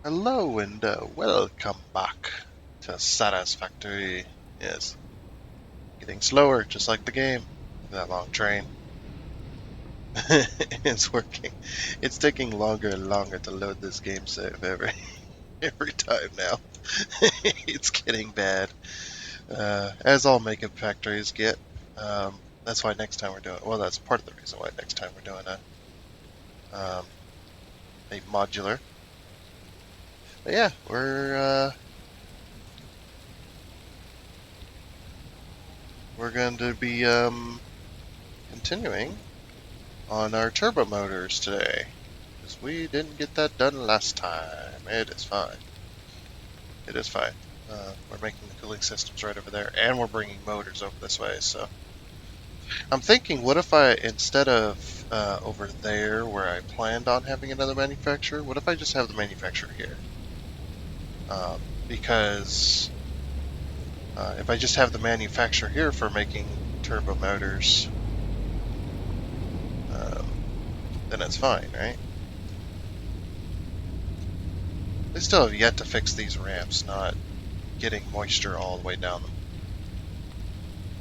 Hello and welcome back to Satisfactory. Yes, getting slower, just like the game. Look at that long train. It's working. It's taking longer and longer to load this game save every time now. It's getting bad, as all makeup factories get. That's why next time we're doing. Well, that's part of the reason why next time we're doing a modular. But yeah, we're going to be continuing on our turbo motors today, because we didn't get that done last time. It is fine. It is fine. We're making the cooling systems right over there, and we're bringing motors over this way. So I'm thinking, what if I, instead of over there where I planned on having another manufacturer, what if I just have the manufacturer here? Um, because if I just have the manufacturer here for making turbo motors, um, then it's fine, right? They still have yet to fix these ramps not getting moisture all the way down them.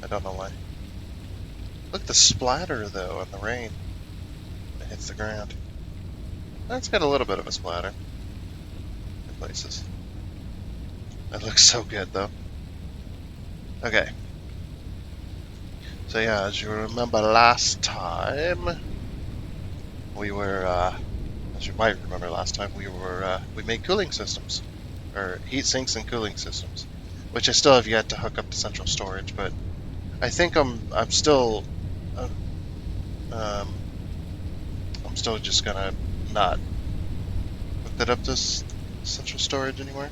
I don't know why. Look at the splatter, though, on the rain that hits the ground. That's got a little bit of a splatter in places. That looks so good, though. Okay. So yeah, as you remember last time, we were, as you might remember last time, we made cooling systems, or heat sinks and cooling systems, which I still have yet to hook up to central storage, but I think I'm still, uh, um, I'm still just gonna not hook that up to central storage anymore.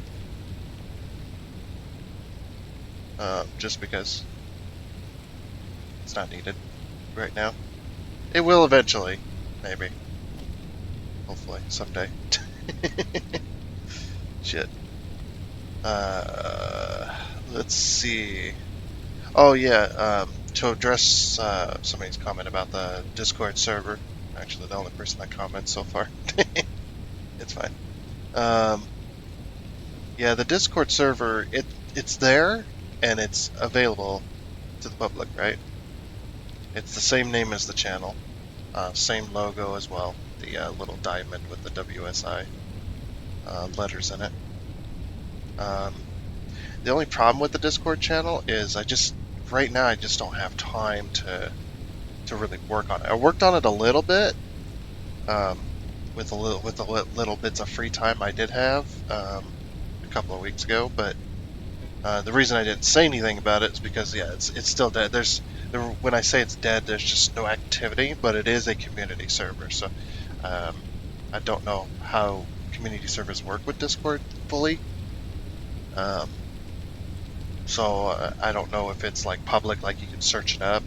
Just because it's not needed right now. It will eventually, maybe. Hopefully, someday. Shit. Let's see. Oh yeah, to address somebody's comment about the Discord server. Actually, the only person that comments so far. It's fine. Um, yeah, the Discord server, it's there and it's available to the public, right? It's the same name as the channel, same logo as well, the little diamond with the WSI letters in it. Um, the only problem with the Discord channel is right now I just don't have time to really work on it. I worked on it a little bit um, with the little bits of free time I did have a couple of weeks ago, but the reason I didn't say anything about it is because yeah, it's still dead. When I say it's dead, there's just no activity, but it is a community server, so um, I don't know how community servers work with Discord fully. Um, so I don't know if it's like public, like you can search it up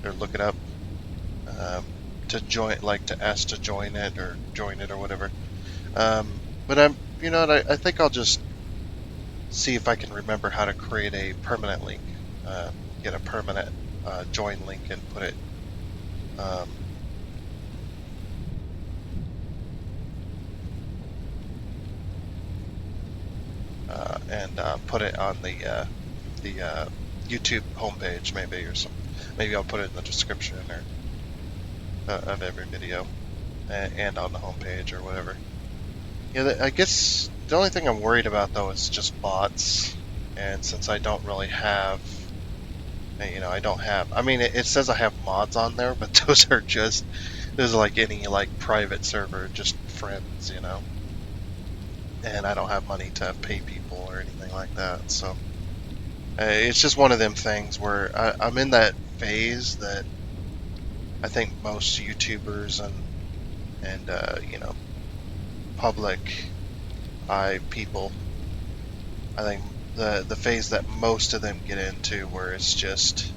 or look it up um, to join, like to ask to join it or whatever. Um, but I think I'll just see if I can remember how to create a permanent link, get a permanent join link and put it. Um, and put it on the YouTube homepage, maybe, or something. Maybe I'll put it in the description or of every video and on the homepage or whatever. Yeah, I guess the only thing I'm worried about though is just bots, and since I don't really have, I don't have. I mean, it says I have mods on there, but those are like any like private server, just friends, and I don't have money to pay people or anything like that, so. It's just one of them things where I'm in that phase that I think most YouTubers and public eye people, I think the phase that most of them get into where it's just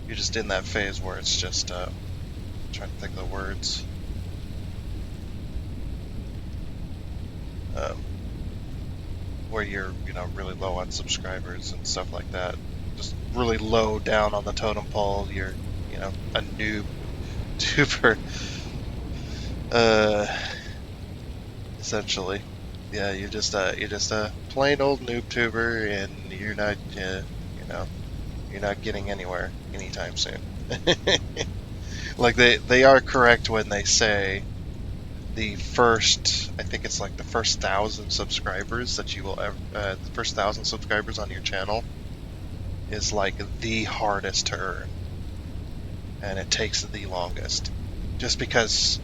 you're just in that phase where it's just trying to think of the words. Um, where you're really low on subscribers and stuff like that, just really low down on the totem pole. You're a noob YouTuber. Uh, Essentially, yeah, you're just a plain old noob tuber, and you're not, you know, you're not getting anywhere anytime soon. Like they are correct when they say the first, I think it's like the first 1,000 subscribers that you will ever, the first 1,000 subscribers on your channel is like the hardest to earn, and it takes the longest, just because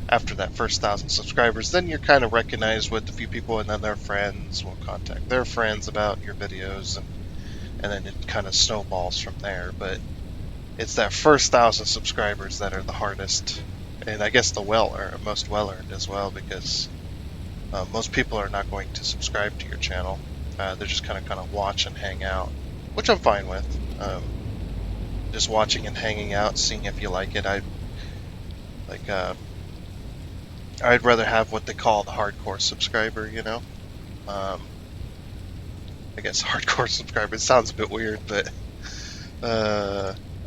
after that first 1,000 subscribers, then you're kind of recognized with a few people, and then their friends will contact their friends about your videos, and then it kind of snowballs from there. But it's that first 1,000 subscribers that are the hardest, and I guess the most well earned as well, because most people are not going to subscribe to your channel. They're just kind of watch and hang out, which I'm fine with. Just watching and hanging out, seeing if you like it. Like I'd rather have what they call the hardcore subscriber. I guess hardcore subscriber. It sounds a bit weird, but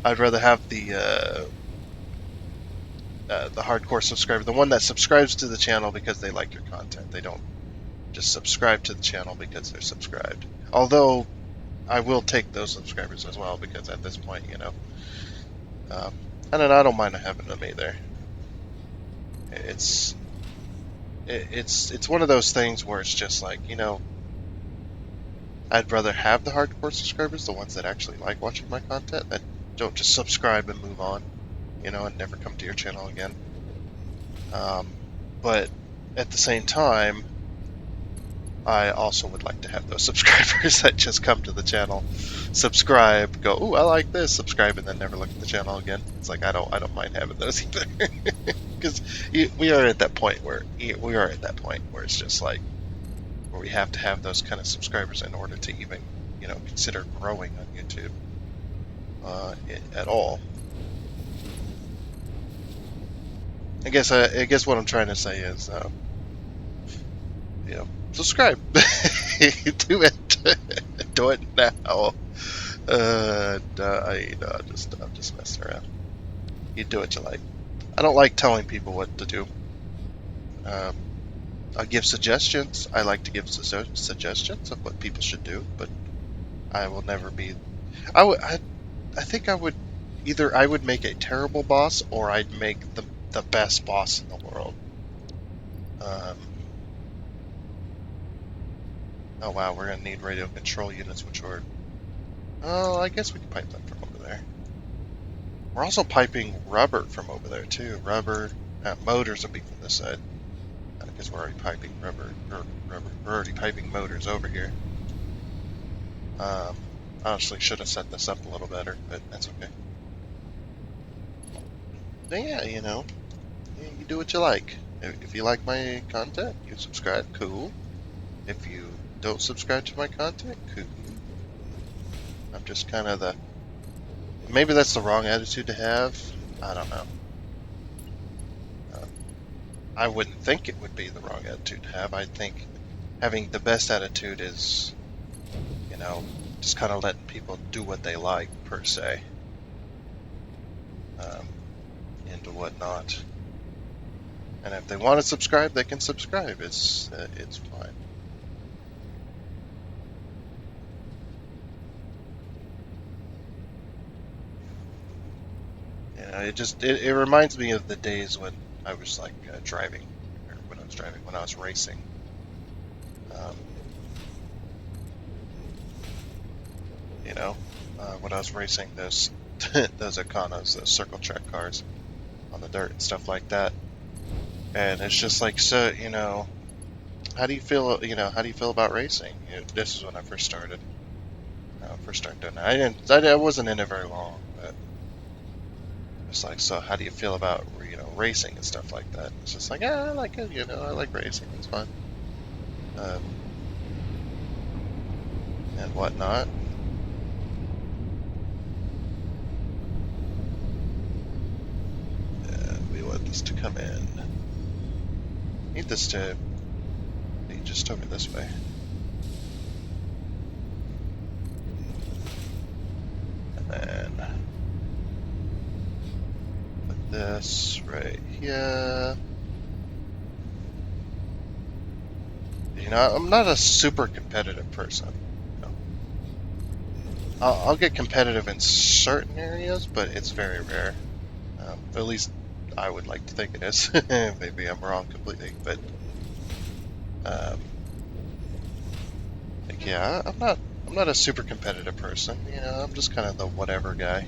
I'd rather have the hardcore subscriber, the one that subscribes to the channel because they like your content. They don't just subscribe to the channel because they're subscribed. Although I will take those subscribers as well, because at this point, um, and then I don't mind having them either. It's it's one of those things where it's just like, I'd rather have the hardcore subscribers, the ones that actually like watching my content, that don't just subscribe and move on, and never come to your channel again. But at the same time, I also would like to have those subscribers that just come to the channel, subscribe, go, "Ooh, I like this," subscribe, and then never look at the channel again. It's like I don't mind having those either, because we are at that point where it's just like where we have to have those kind of subscribers in order to even consider growing on YouTube at all. I guess what I'm trying to say is, subscribe. Do it. Do it now. I'm just messing around. You do what you like. I don't like telling people what to do. Um, I give suggestions. I like to give suggestions of what people should do, but I will never be. I think I would either I would make a terrible boss, or I'd make the best boss in the world. Um, oh wow, we're gonna need radio control units, which are. Oh, I guess we can pipe them from over there. We're also piping rubber from over there too. Rubber motors will be from this side. Because we're already piping we're already piping motors over here. Honestly, should have set this up a little better, but that's okay. But yeah, you do what you like. If you like my content, you subscribe, cool. If you don't subscribe to my content, cool. I'm just kind of maybe that's the wrong attitude to have. I don't know. I wouldn't think it would be the wrong attitude to have. I think having the best attitude is, just kind of letting people do what they like, per se, um, and whatnot. And if they want to subscribe, they can subscribe. It's fine. It reminds me of the days when I was like driving, or when I was racing. Um, when I was racing those those Econos, those circle track cars on the dirt and stuff like that. And it's just like, so, how do you feel? How do you feel about racing? This is when I first started. First started doing that. I wasn't in it very long, but it's like, so how do you feel about racing and stuff like that? It's just like, I like it. I like racing. It's fun, um, and whatnot. And we want this to come in. Need this to be just over this way. And then this right here. You know, I'm not a super competitive person. You know, I'll get competitive in certain areas, but it's very rare. At least I would like to think it is. Maybe I'm wrong completely, but um, like yeah, I'm not a super competitive person. You know, I'm just kind of the whatever guy.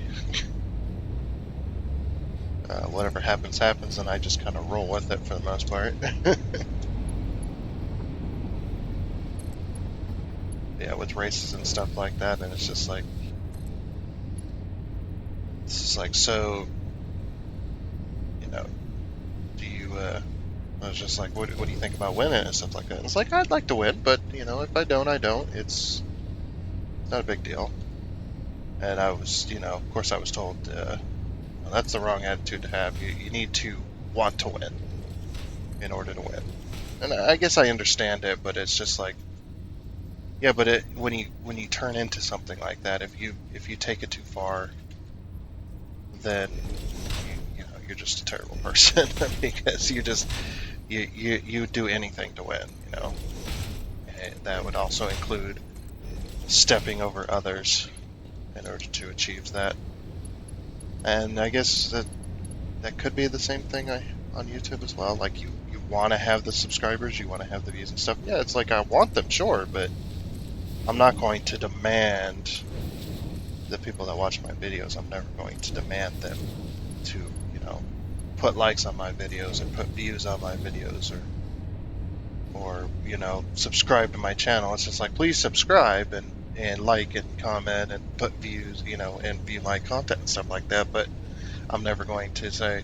Whatever happens, happens, and I just kind of roll with it for the most part. Yeah, with races and stuff like that, and it's just like so. You know, do you? I was just like, what do you think about winning and stuff like that? And it's like I'd like to win, but you know, if I don't, I don't. It's not a big deal. And I was, you know, of course, I was told well, that's the wrong attitude to have. You need to want to win in order to win. And I guess I understand it, but it's just like, yeah, but when you turn into something like that, if you take it too far, then you know you're just a terrible person because you do anything to win. You know, and that would also include stepping over others in order to achieve that. And I guess that could be the same thing on YouTube as well. Like you want to have the subscribers, you want to have the views and stuff. Yeah, it's like I want them, sure, but I'm not going to demand the people that watch my videos. I'm never going to demand them to, you know, put likes on my videos or put views on my videos or you know subscribe to my channel. It's just like please subscribe and like and comment and put views, you know, and view my content and stuff like that. But I'm never going to say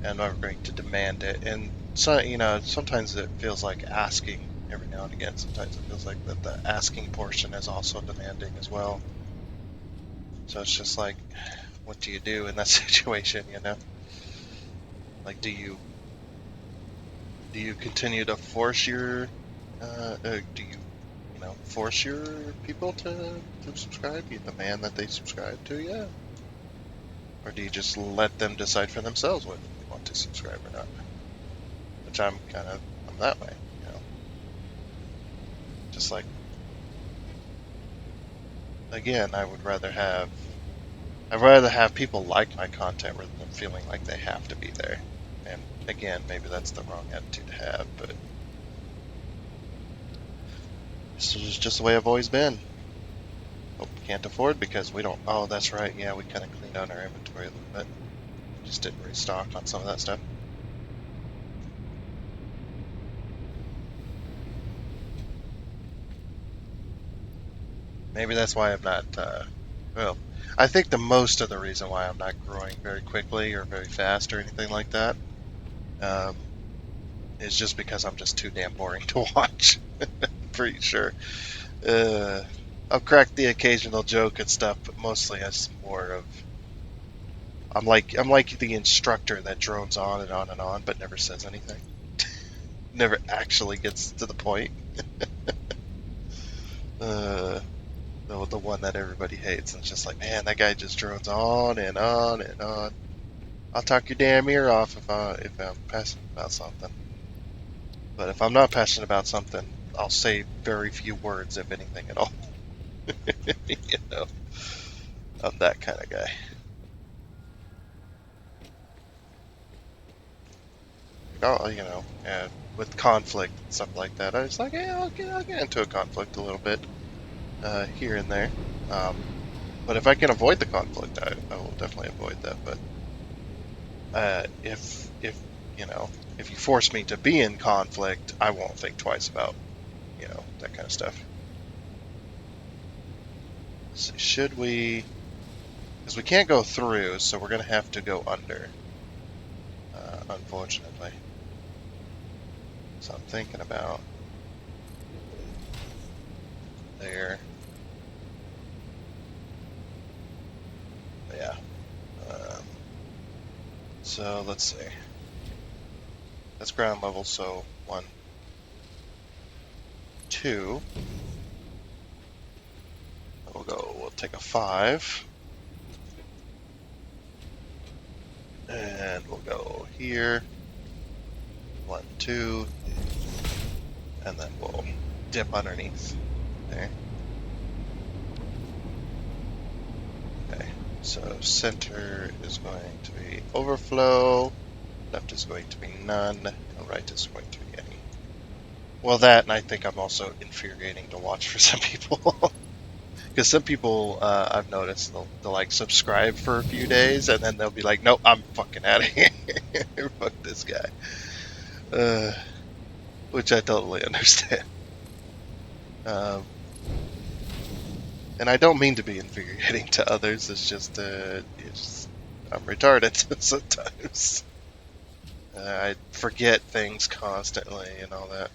I'm never going to demand it. And so you know sometimes it feels like asking every now and again. Sometimes it feels like that the asking portion is also demanding as well. So it's just like, what do you do in that situation? You know, like do you continue to force your do you know force your people to subscribe? You demand that they subscribe to you, or do you just let them decide for themselves whether they want to subscribe or not? Which I'm that way, you know. Just like again, I'd rather have people like my content rather than feeling like they have to be there. And again, maybe that's the wrong attitude to have, but this is just the way I've always been. But we can't afford because we don't. Oh, that's right. Yeah, we kind of cleaned out our inventory a little bit. We just didn't restock on some of that stuff. Maybe that's why I'm not. Well, I think the most of the reason why I'm not growing very quickly or very fast or anything like that um, is just because I'm just too damn boring to watch. I'm pretty sure. Uh, I'll crack the occasional joke and stuff, but mostly it's more of I'm like the instructor that drones on and on and on, but never says anything. Never actually gets to the point. Uh, the one that everybody hates, and it's just like, man, that guy just drones on and on and on. I'll talk your damn ear off if I'm passionate about something. But if I'm not passionate about something, I'll say very few words, if anything at all. You know, I'm that kind of guy. Oh, you know, and with conflict and stuff like that, I was like, yeah, I'll get into a conflict a little bit here and there. Um, but if I can avoid the conflict, I will definitely avoid that. But if you know, if you force me to be in conflict, I won't think twice about you know that kind of stuff. So should we? Because we can't go through, so we're gonna have to go under. Unfortunately, so I'm thinking about there. Yeah. Um, so let's see. That's ground level. So 1, 2. We'll go. We'll take a 5. and we'll go here, 1, 2, and then we'll dip underneath there. Okay, so center is going to be overflow, left is going to be none, and right is going to be any. Well, that, and I think I'm also infuriating to watch for some people. Because some people, I've noticed, they'll like subscribe for a few days, and then they'll be like, nope, I'm fucking out of here. Fuck this guy. Which I totally understand. Um, and I don't mean to be infuriating to others, I'm retarded sometimes. I forget things constantly and all that.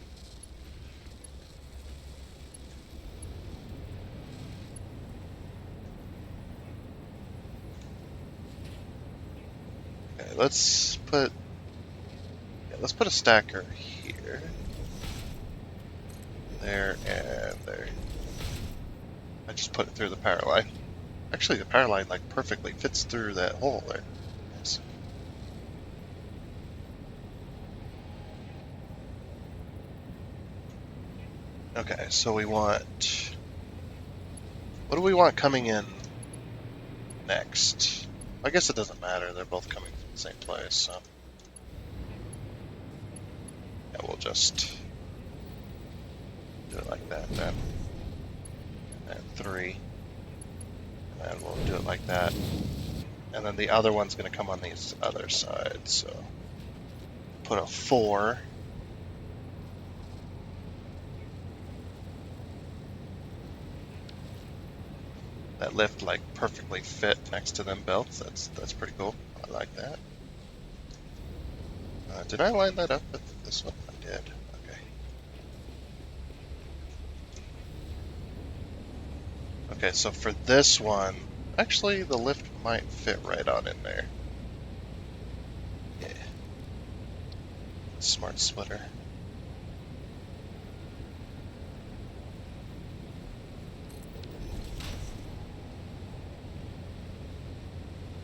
Okay, let's put a stacker here, there, and there. I just put it through the power line. Actually, the power line like perfectly fits through that hole there. Nice. Okay, so what do we want coming in next? I guess it doesn't matter. They're both coming from the same place, so yeah, we'll just do it like that then. And 3. And then we'll do it like that. And then the other one's going to come on these other sides, so put a 4. That lift like perfectly fit next to them belts. That's pretty cool. I like that. Did I line that up with this one? I did. Okay. Okay, so for this one, actually the lift might fit right on in there. Yeah. Smart splitter.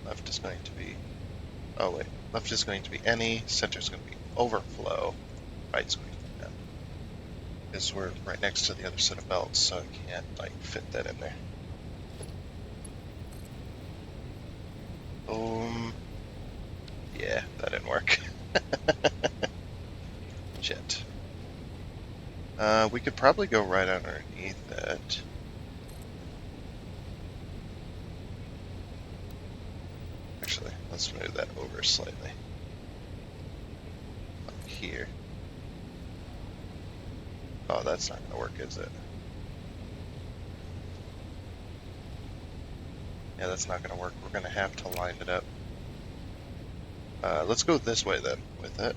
Left is going to be... Oh wait. Left is going to be any, center is going to be overflow, right's going to be none. Because we're right next to the other set of belts, so I can't like fit that in there. Yeah, that didn't work. Shit. We could probably go right underneath that. Actually, let's move that over slightly. Like here. Oh, that's not going to work, is it? Yeah, that's not going to work. We're going to have to line it up. Let's go this way then with it.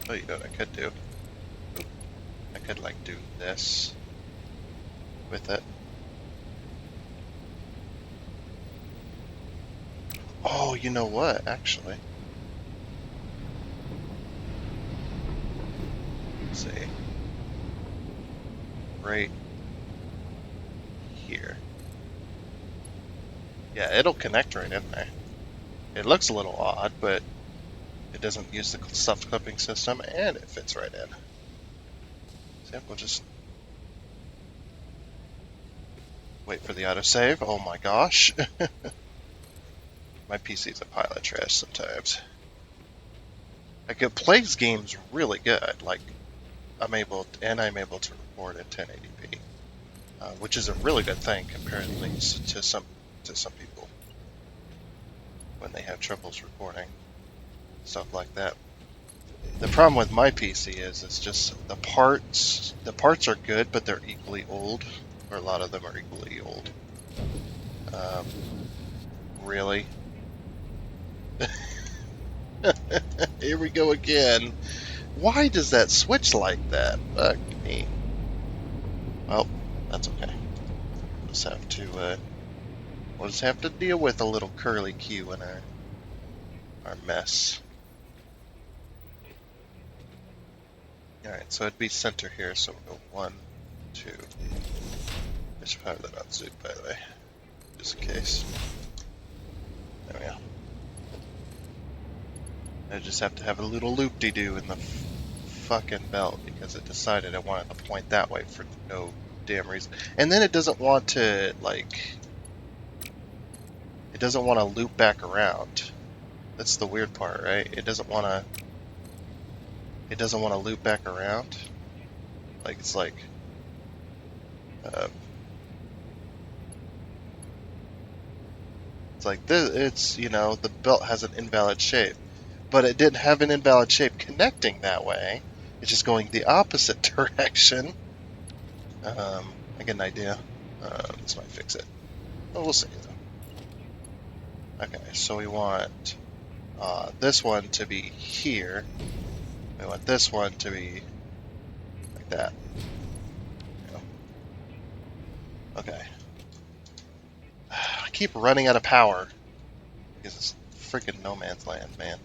Oh, you know what I could do? I could like do this with it. Oh, you know what, actually? Let's see. Right here. Yeah, it'll connect right in there. It looks a little odd, but it doesn't use the stuffed clipping system, and it fits right in. So yeah, we'll just wait for the autosave. Oh my gosh. My PC's a pile of trash sometimes. Like, it plays games really good. Like, I'm able to record at 1080p, which is a really good thing comparatively to some people when they have troubles recording stuff like that. The problem with my PC is it's just the parts are good, but they're equally old, or a lot of them are equally old. Really? Here we go again. Why does that switch like that? Fuck me. Well, that's okay. We'll just have to deal with a little curly Q in our mess. Alright, so it'd be center here, so we'll go 1, 2. I should have that on zoom, by the way, just in case. There we go. I just have to have a little loop-de-doo in the fucking belt because it decided it wanted to point that way for no damn reason. And then it doesn't want to, like, it doesn't want to loop back around. That's the weird part, right? It doesn't want to loop back around. Like, it's like, it's like this, it's, you know, the belt has an invalid shape. But it didn't have an invalid shape connecting that way. It's just going the opposite direction. I get an idea. This might fix it. Well, we'll see. Okay, so we want this one to be here. We want this one to be like that. Okay. I keep running out of power because it's freaking no man's land, man.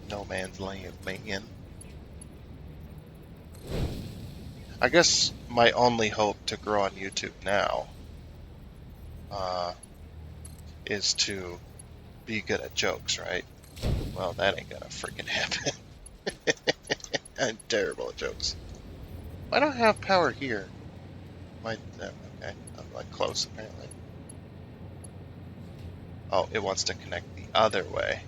No man's land, man. I guess my only hope to grow on YouTube now is to be good at jokes, right? Well, that ain't gonna freaking happen. I'm terrible at jokes. I don't have power here. Okay, I'm like close apparently. Oh, it wants to connect the other way.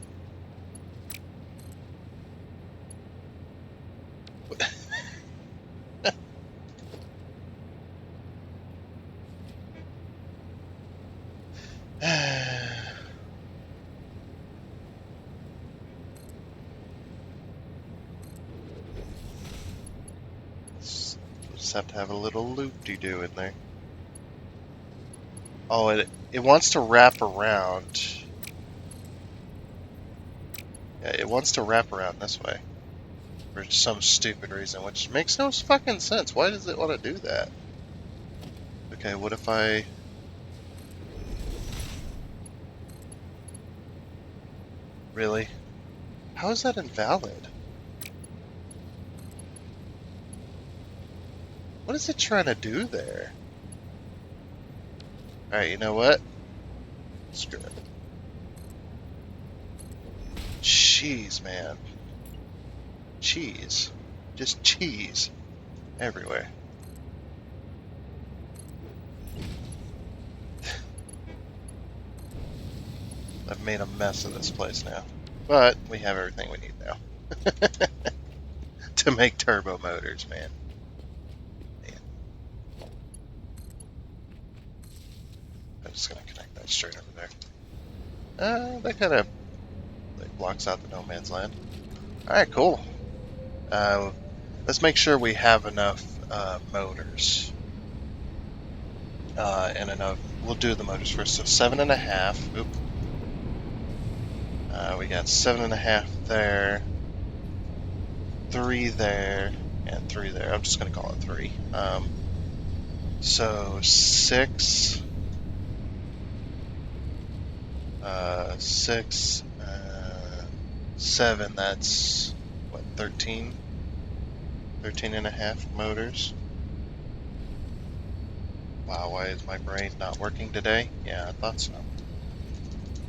Just have to have a little loop-de-doo in there. Oh, it wants to wrap around. Yeah, it wants to wrap around this way for some stupid reason, which makes no fucking sense. Why does it want to do that? Okay, what if I... Really? How is that invalid? What is it trying to do there? Alright, you know what? Screw it. Cheese, man. Cheese. Just cheese. Everywhere. I've made a mess of this place now. But we have everything we need now. To make turbo motors, man. I'm just gonna connect that straight over there. That kind of like blocks out the no man's land. Alright, cool. Let's make sure we have enough motors. And enough. We'll do the motors first. So 7.5. Oop. We got 7.5 there, 3 there, and 3 there. I'm just gonna call it 3. So 6, 6, 7. That's what, 13? 13.5 motors. Wow, why is my brain not working today? Yeah, I thought so.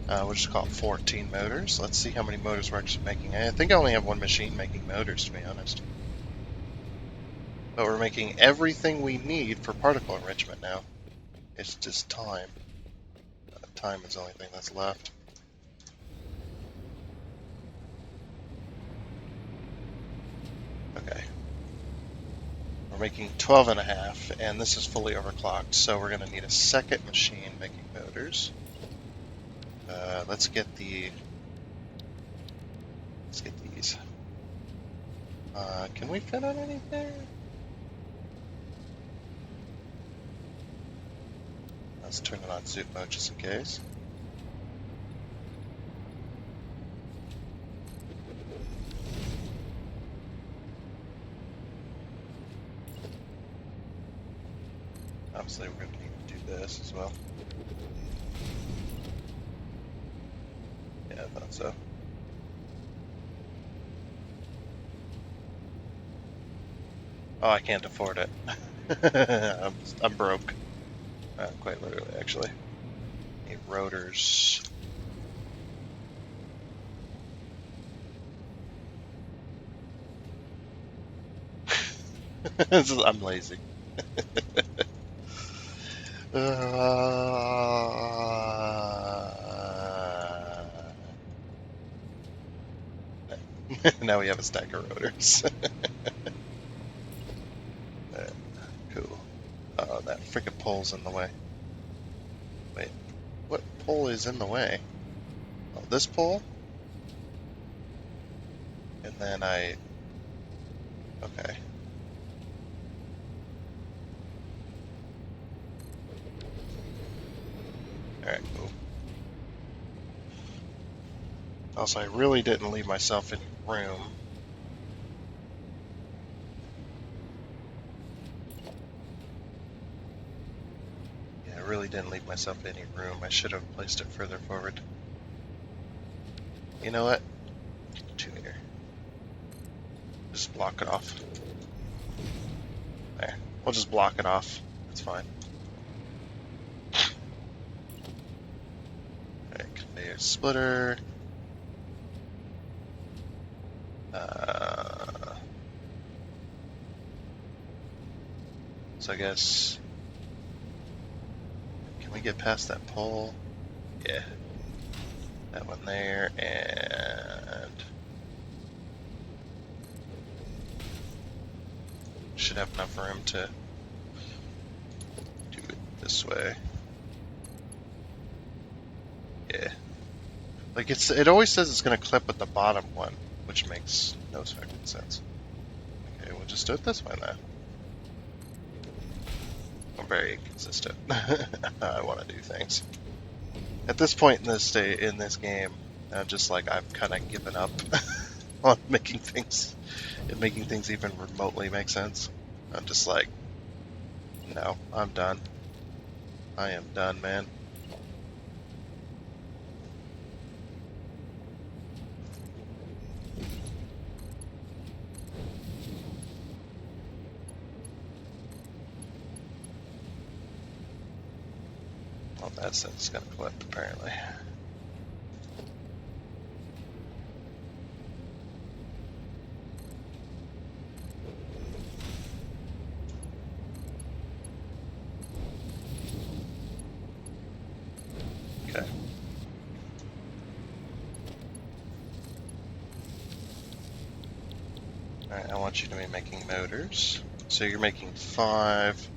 We'll just call it 14 motors. Let's see how many motors we're actually making. I think I only have one machine making motors, to be honest. But we're making everything we need for particle enrichment now. It's just time. Time is the only thing that's left. Okay. We're making 12.5, and this is fully overclocked, so we're going to need a second machine making motors. Let's get these. Can we fit on anything? Let's turn it on zoom mode just in case. Obviously, we're going to need to do this as well. Yeah, I thought so. Oh, I can't afford it. I'm broke. Quite literally, actually. Need rotors. I'm lazy. Now we have a stack of rotors. Cool. Oh, that freaking pole's in the way. Wait, what pole is in the way? Oh, this pole? And then okay. Alright, cool. Also, I really didn't leave myself any room. Yeah, I really didn't leave myself any room. I should have placed it further forward. You know what? Two here. Just block it off. There. We'll just block it off. That's fine. Alright, conveyor splitter. So I guess... Can we get past that pole? Yeah. That one there, and... Should have enough room to do it this way. Yeah. Like, it always says it's going to clip at the bottom one, which makes no fucking sense. Okay, we'll just do it this way then. I'm very inconsistent. I want to do things. At this point in this game, I'm just like, I've kind of given up on making things even remotely make sense. I'm just like, no, I'm done. I am done, man. Well, that's it's gonna clip apparently. Okay. Alright, I want you to be making motors. So you're making 5.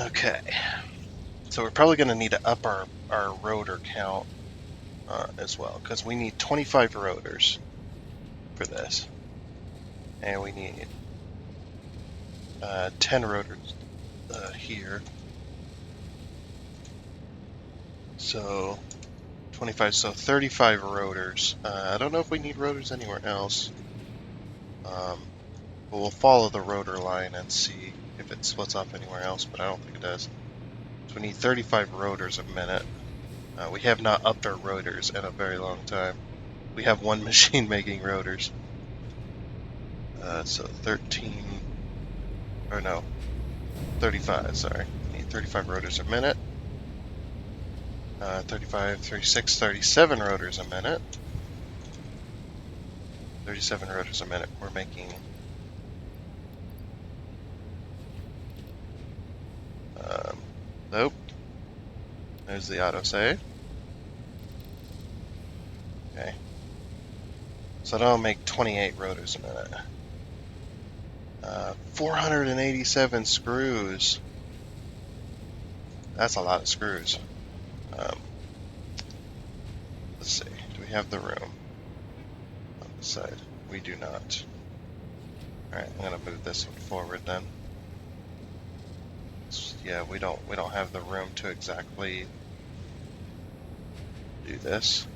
Okay. So we're probably going to need to up our rotor count as well, because we need 25 rotors for this. And we need 10 rotors here. So 25, so 35 rotors. I don't know if we need rotors anywhere else. But we'll follow the rotor line and see if it splits off anywhere else, but I don't think it does. So we need 35 rotors a minute. We have not upped our rotors in a very long time. We have one machine making rotors. So 13, or no, 35, sorry. We need 35 rotors a minute. 35, 36, 37 rotors a minute. 37 rotors a minute. We're making... nope. There's the autosave. Okay. So that'll make 28 rotors a minute. 487 screws. That's a lot of screws. Let's see. Do we have the room on this side? We do not. Alright, I'm gonna move this one forward then. Yeah, we don't have the room to exactly do this.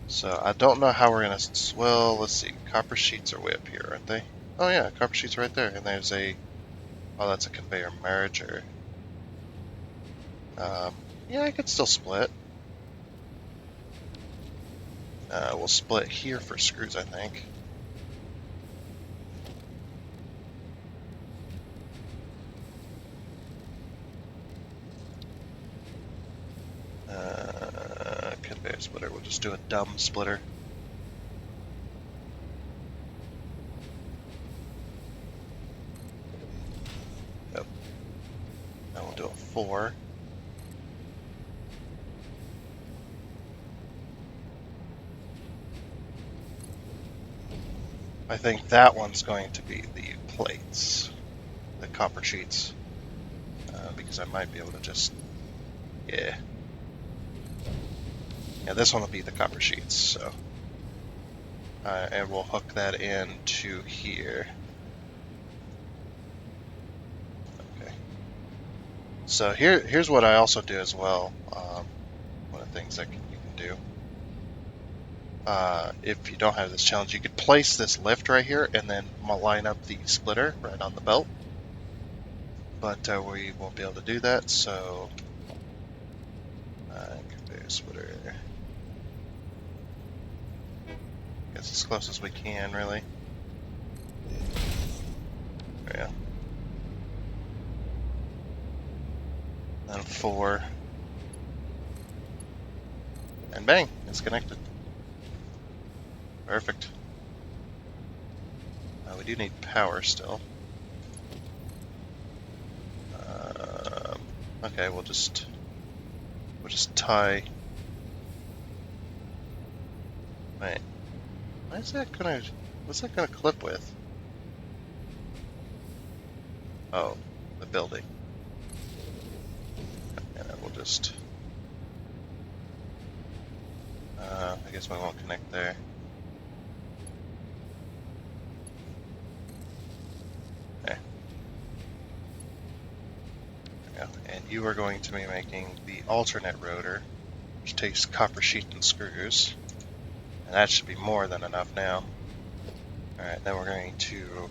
So I don't know how we're gonna. Well, let's see. Copper sheets are way up here, aren't they? Oh yeah, copper sheets right there, and there's a. Oh, that's a conveyor merger. Yeah, I could still split. We'll split here for screws, I think. Conveyor splitter. We'll just do a dumb splitter. Yep. Now we'll do a 4. I think that one's going to be the plates, the copper sheets, because I might be able to just, yeah, this one will be the copper sheets. So, and we'll hook that into here. Okay. So here's what I also do as well. One of the things that you can do. If you don't have this challenge, you could place this lift right here and then line up the splitter right on the belt. But we won't be able to do that, so conveyor splitter. Guess as close as we can, really. There we go. Then 4. And bang, it's connected. Perfect. We do need power still. Okay, we'll just tie. Wait, what's that gonna clip with? Oh, the building. And then we'll just. I guess we won't connect there. There. There we go. And you are going to be making the alternate rotor, which takes copper sheet and screws. And that should be more than enough now. Alright, then we're going to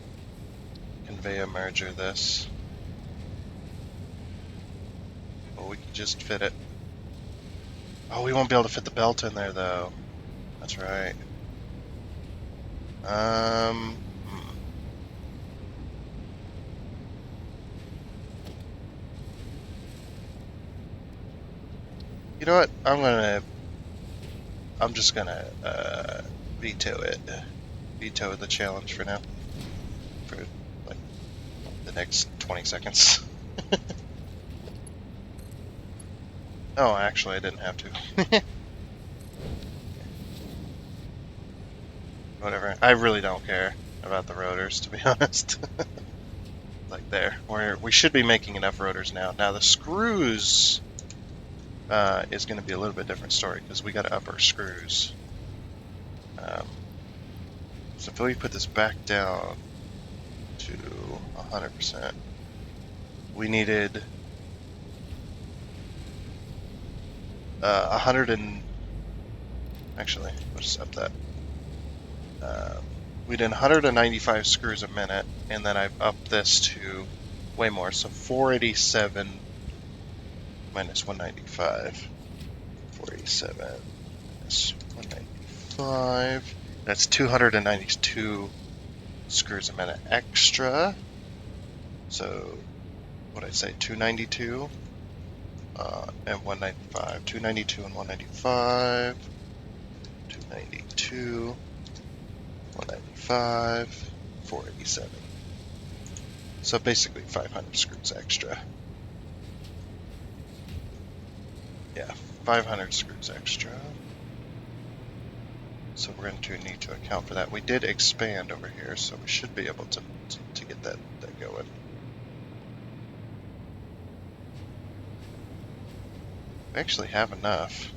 conveyor merger this. Well, we can just fit it. Oh, we won't be able to fit the belt in there, though. That's right. You know what? I'm just gonna veto it. Veto the challenge for now. For like the next 20 seconds. Oh, actually, I didn't have to. Whatever. I really don't care about the rotors, to be honest. Like there, we should be making enough rotors now. Now the screws is going to be a little bit different story because we got to up our screws. So if we put this back down to 100%, we needed 100 and actually, we'll just up that. We did 195 screws a minute, and then I've upped this to way more, so 487 minus 195. 487 minus 195. That's 292 screws a minute extra. So, what did I say? 292 and 195. 292 and 195. 292. 195, 487. So basically 500 screws extra. Yeah, 500 screws extra. So we're going to need to account for that. We did expand over here, so we should be able to get that going. We actually have enough.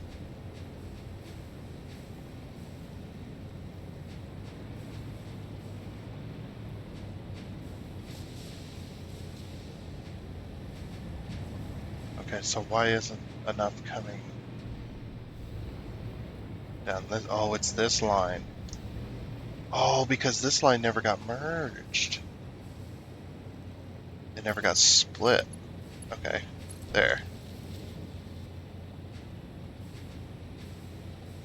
Okay, so why isn't enough coming down this? Oh, it's this line. Oh, because this line never got merged. It never got split. Okay, there.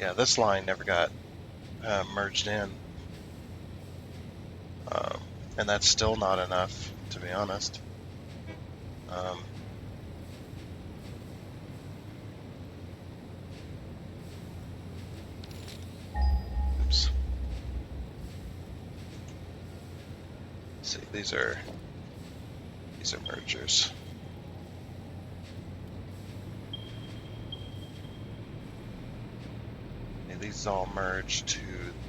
Yeah, this line never got merged in. Um, and that's still not enough, to be honest. Oops. Let's see, these are mergers. Okay, these all merge to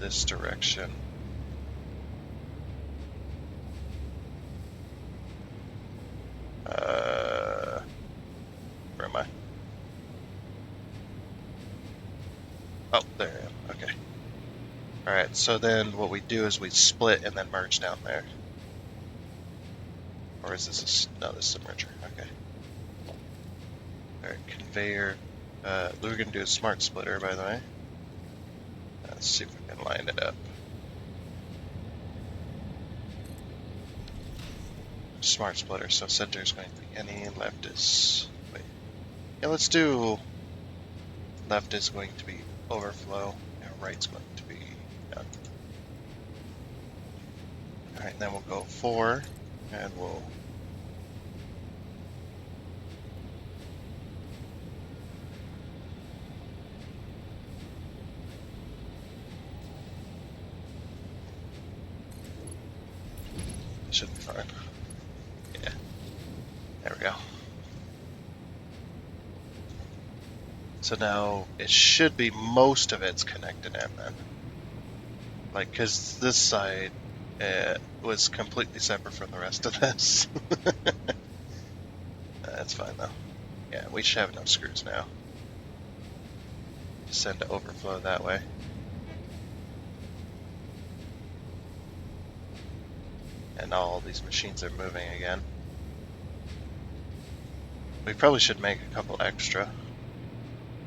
this direction. Where am I? Oh, there I am. Okay. Alright, so then what we do is we split and then merge down there. Or is this no, this is a merger. Okay. Alright, conveyor. We're going to do a smart splitter, by the way. Let's see if we can line it up. Smart splitter, so center is going to be any, left is... Wait. Yeah, let's do... Left is going to be overflow, and right's going to be none. Alright, then we'll go 4, and we'll... Should be fine. Yeah. There we go. So now it should be most of it's connected in then. Like, because this side was completely separate from the rest of this. That's fine though. Yeah, we should have enough screws now. Just send to overflow that way. And all these machines are moving again. We probably should make a couple extra.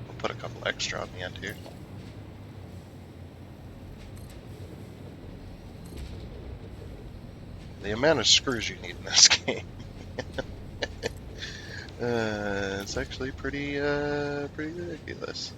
We'll put a couple extra on the end here. The amount of screws you need in this game. It's actually pretty ridiculous.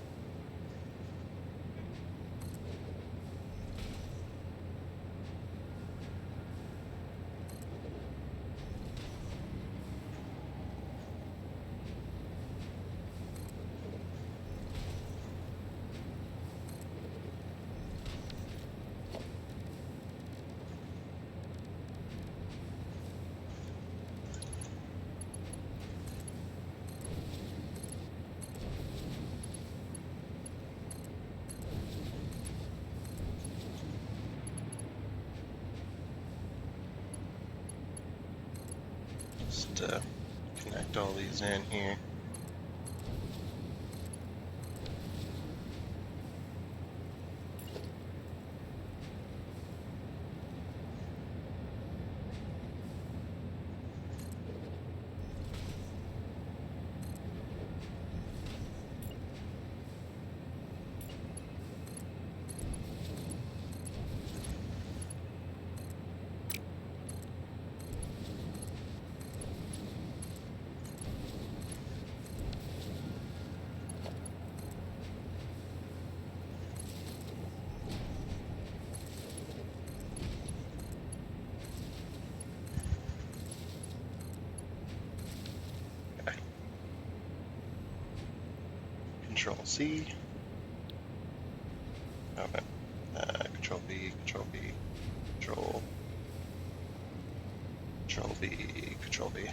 Just connect all these in here. Control C. Okay. Control V, Control V, Control V, Control V.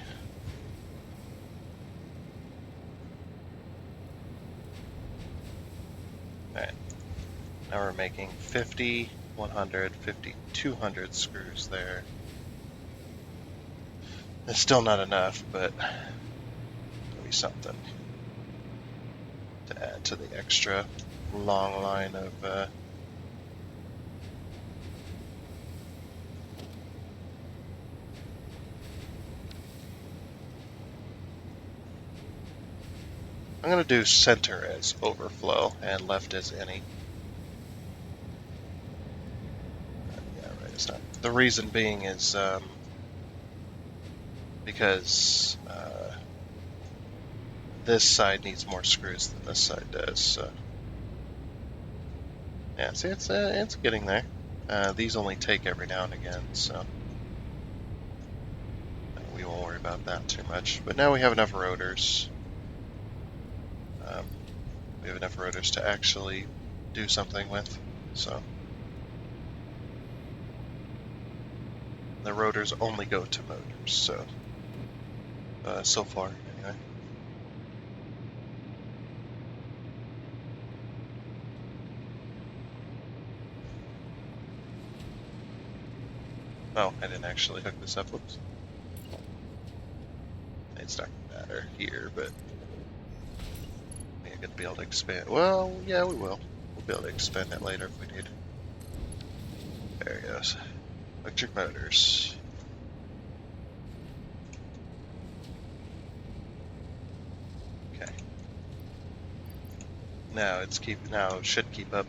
Alright. Now we're making 50, 100, 50, 200 screws there. It's still not enough, but it'll be something to add to the extra long line of I'm going to do center as overflow and left as any. Yeah, right, it's not. The reason being is because this side needs more screws than this side does. So. Yeah, see, it's getting there. These only take every now and again, so we won't worry about that too much. But now we have enough rotors. Um, we have enough rotors to actually do something with. So the rotors only go to motors. So far anyway. Oh, I didn't actually hook this up. Whoops. It's not gonna matter here, but we're gonna be able to expand. Well, yeah, we will. We'll be able to expand it later if we need. There it goes. Electric motors. Okay. Now it should keep up.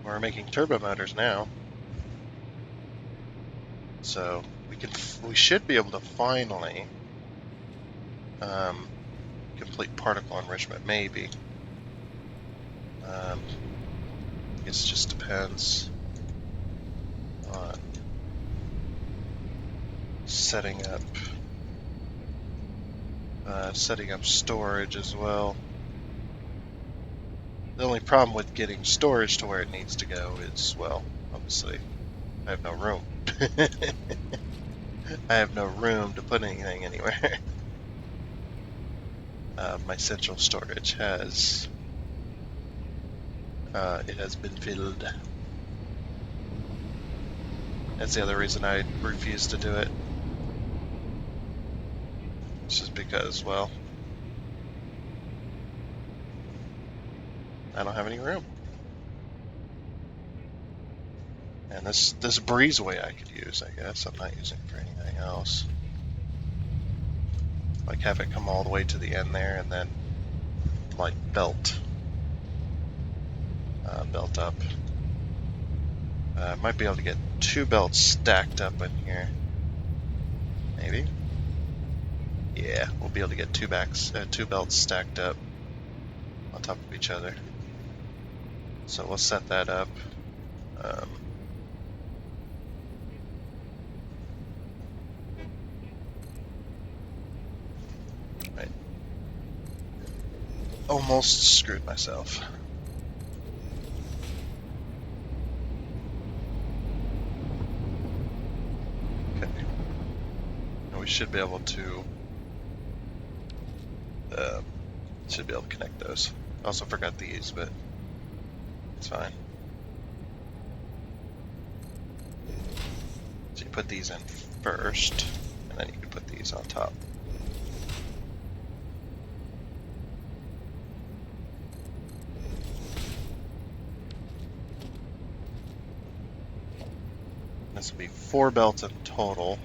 We're making turbo motors now, so we should be able to finally complete particle enrichment. Maybe. I guess it just depends on setting up storage as well. The only problem with getting storage to where it needs to go is, well, obviously, I have no room. I have no room to put anything anywhere. My central storage has been filled. That's the other reason I refuse to do it. It's just because, well, I don't have any room. And this breezeway I could use, I guess. I'm not using it for anything else. Like have it come all the way to the end there and then like belt up. Might be able to get 2 belts stacked up in here. Maybe. Yeah, we'll be able to get 2 belts stacked up on top of each other. So we'll set that up. Right. Almost screwed myself. Okay. And we should be able to connect those. I also forgot these, but it's fine. So you put these in first, and then you can put these on top. This will be 4 belts in total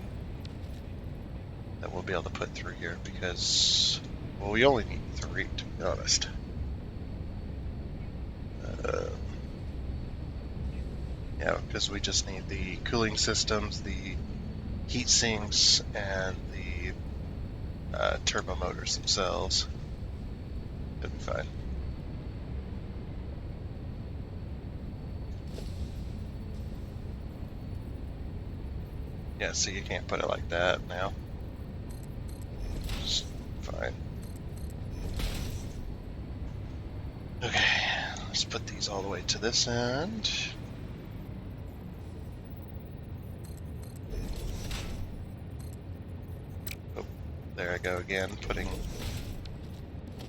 that we'll be able to put through here because, well, we only need 3 to be honest. Yeah, because we just need the cooling systems, the heat sinks, and the turbo motors themselves. It'll be fine. Yeah, see, you can't put it like that now. Just fine. Okay, let's put these all the way to this end. Oh, there I go again, putting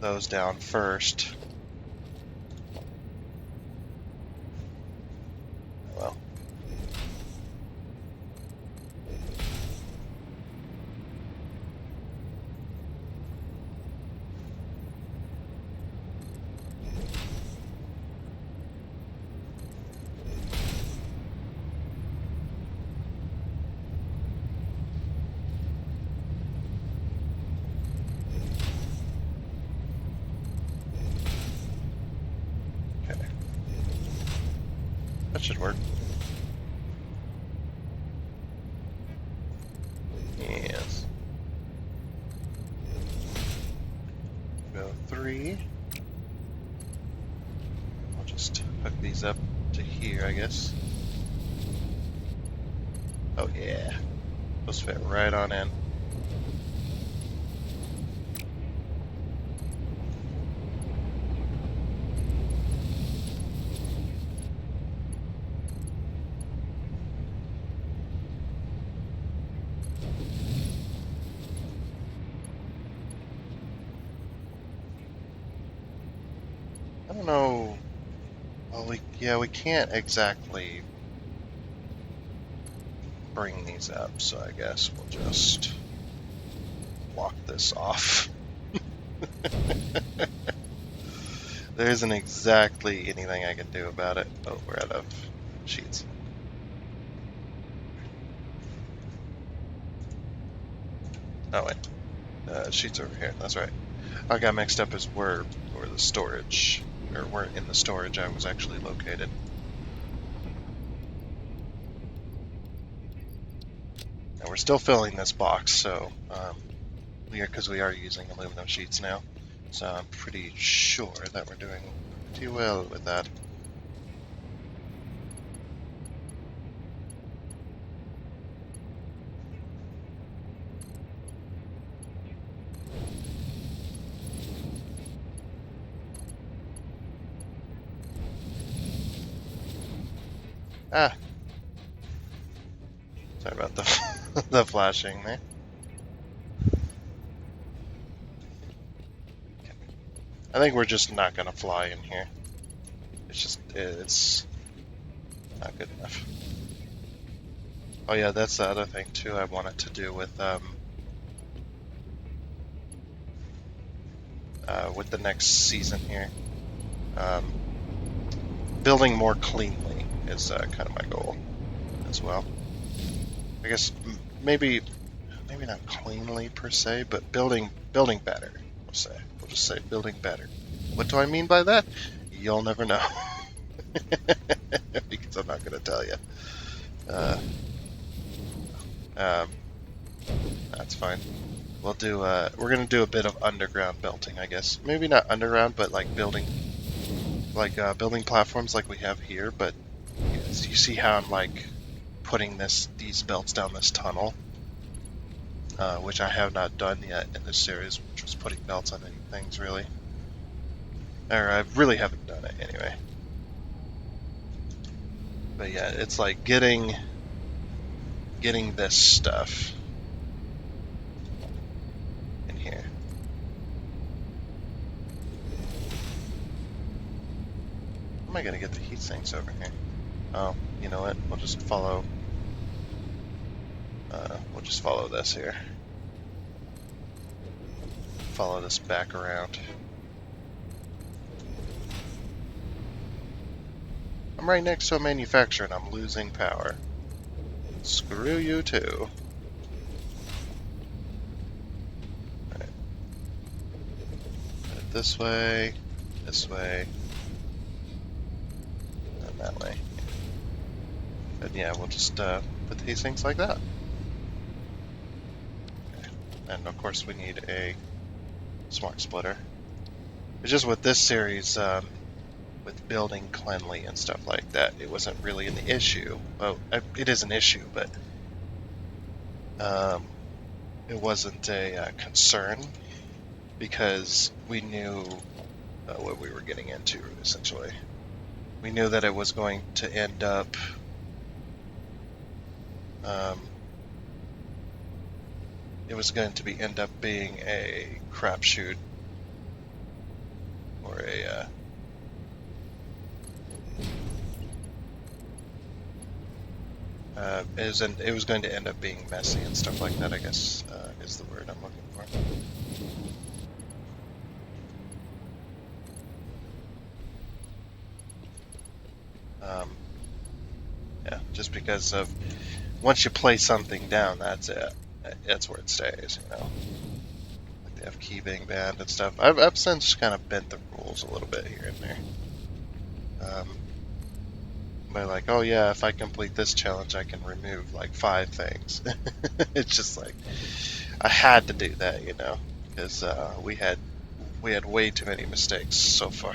those down first. Well. That should work. Yes. Go 3. Just hook these up to here, I guess. Oh yeah, those fit right on in. I don't know. Well, we can't exactly bring these up, so I guess we'll just block this off. There isn't exactly anything I can do about it. Oh, we're out of sheets. Oh wait, sheets over here. That's right. I got mixed up as where the storage, or where in the storage I was actually located. And we're still filling this box, so because we are using aluminum sheets now, so I'm pretty sure that we're doing pretty well with that. Ah, sorry about the the flashing there. I think we're just not gonna fly in here. It's not good enough. Oh yeah, that's the other thing too I wanted to do with the next season here. Um, Building more cleanly is kind of my goal as well. I guess maybe not cleanly per se, but building better. We'll just say building better. What do I mean by that? You'll never know because I'm not going to tell you. Uh, um, that's fine. We'll do. We're gonna do a bit of underground belting, I guess. Maybe not underground, but like building platforms like we have here. But you see how I'm like putting these belts down this tunnel, which I have not done yet in this series, which was putting belts on any things really. Or I really haven't done it anyway. But yeah, it's like getting this stuff in here. How am I gonna get the heat sinks over here? Oh, you know what? We'll just follow. We'll just follow this here. Follow this back around. I'm right next to a manufacturer and I'm losing power. Screw you too. Right. This way, and that way. And yeah, we'll just put these things like that. Okay. And of course we need a smart splitter. It's just with this series, with building cleanly and stuff like that, it wasn't really an issue. Well, it is an issue, but it wasn't a concern because we knew what we were getting into, essentially. We knew that it was going to end up end up being a crapshoot or it was going to end up being messy and stuff like that, I guess, is the word I'm looking for. Yeah, just because of once you play something down, that's it. That's where it stays, you know. Like they have key being banned and stuff. I've since kind of bent the rules a little bit here and there. By like, oh yeah, if I complete this challenge, I can remove like 5 things. It's just like I had to do that, you know, because we had way too many mistakes so far.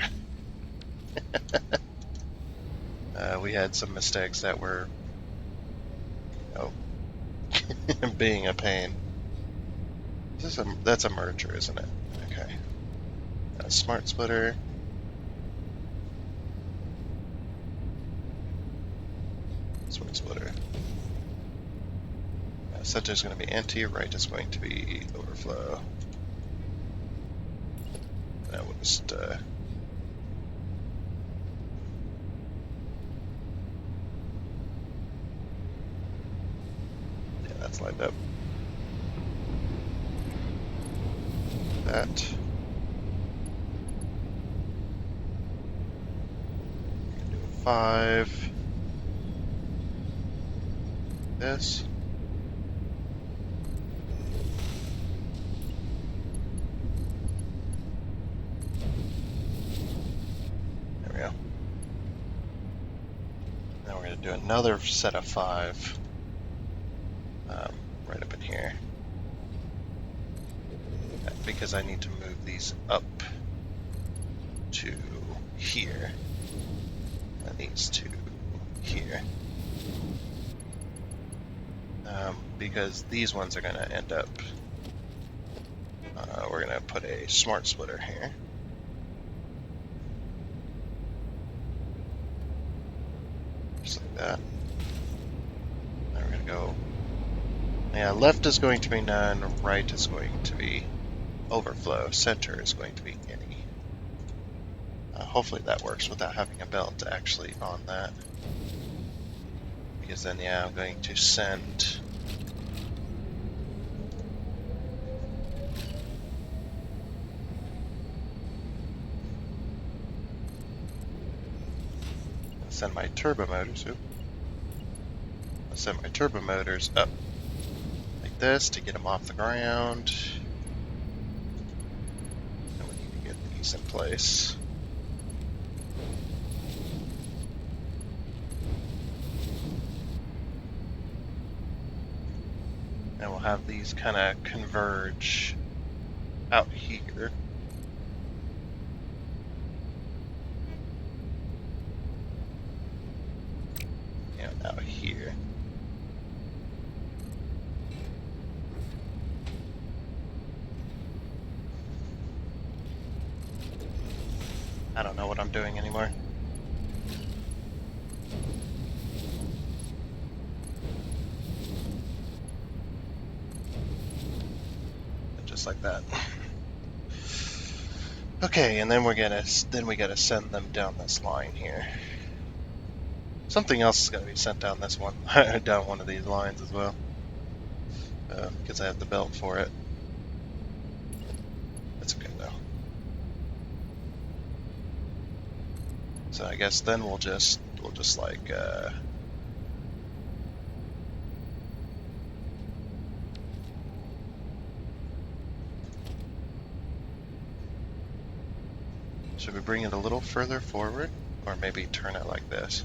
we had some mistakes that were, being a pain. That's a merger, isn't it? Okay. A smart splitter. Smart splitter. Center is going to be empty, right is going to be overflow. And we'll just yeah, that's lined up. That. Do a 5. This. There we go. Now we're going to do another set of 5 right up in here. Because I need to move these up to here. And these to here. Because these ones are going to end up, we're going to put a smart splitter here. Just like that. Now we're going to go, yeah, left is going to be none, right is going to be overflow, center is going to be any. Hopefully that works without having a belt actually on that. Because then, yeah, I'm going to send my turbo motors. I'll send my turbo motors up like this to get them off the ground. And we need to get these in place. And we'll have these kind of converge out here. And out here. I don't know what I'm doing anymore. Just like that. Okay, and then we gotta send them down this line here. Something else is gonna be sent down this one, down one of these lines as well, because I have the belt for it. That's okay though. So I guess then we'll just like should we bring it a little further forward, or maybe turn it like this?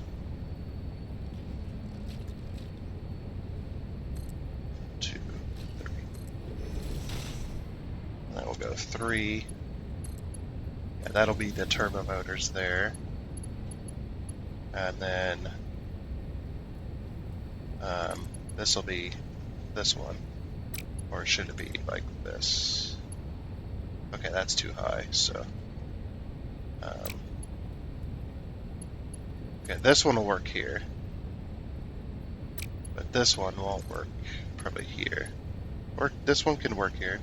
2, 3. And then we'll go 3. Yeah, that'll be the turbo motors there. And then this will be this one. Or should it be like this? Okay, that's too high, so okay, this one will work here, but this one won't work probably here. Or this one can work here.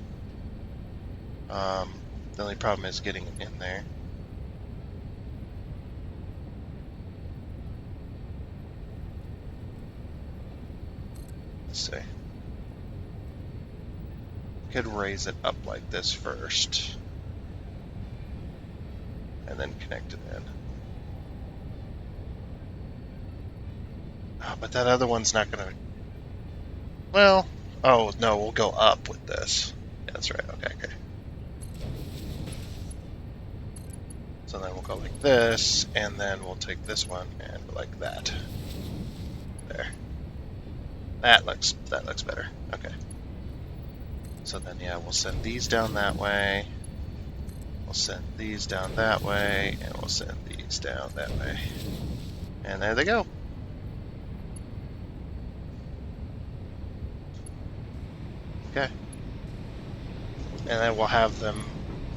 The only problem is getting it in there. Let's see. Could raise it up like this first, and then connect it in. Oh, but that other one's not gonna. Well, oh no, we'll go up with this. Yeah, that's right. Okay. So then we'll go like this, and then we'll take this one and like that. There. That looks better. Okay. So then, yeah, we'll send these down that way. We'll send these down that way, and we'll send these down that way. And there they go. Okay. And then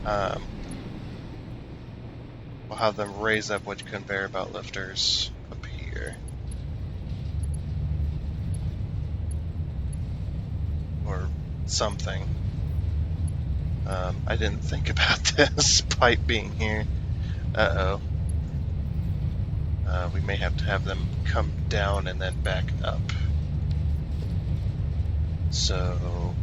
um, we'll have them raise up with conveyor belt lifters up here. Or something. I didn't think about this pipe being here. Uh-oh. We may have to have them come down and then back up. So...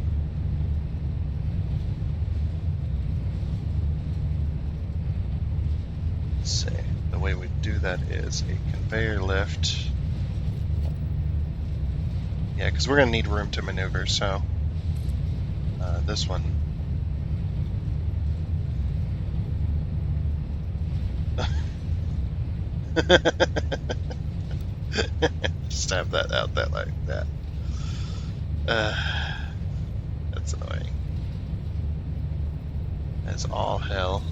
let's see. The way we do that is a conveyor lift. Yeah, because we're going to need room to maneuver, so... this one... Just have that out there like that. That's annoying. That's all hell.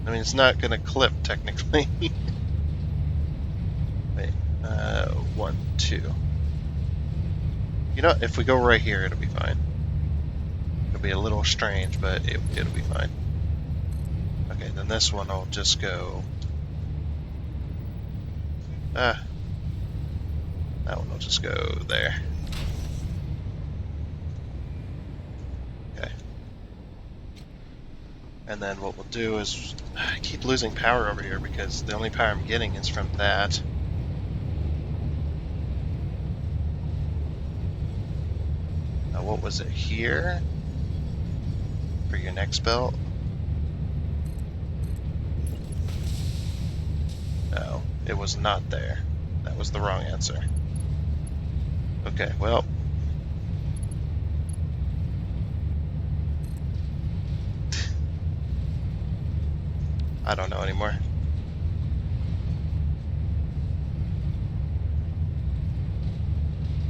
I mean, it's not gonna clip technically. Wait, 1, 2. You know, if we go right here, it'll be fine. It'll be a little strange, but it'll be fine. Okay, then this one will just go... that one will just go there. Okay. And then what we'll do is... I keep losing power over here because the only power I'm getting is from that. What was it here? For your next belt? No, it was not there. That was the wrong answer. Okay, well. I don't know anymore.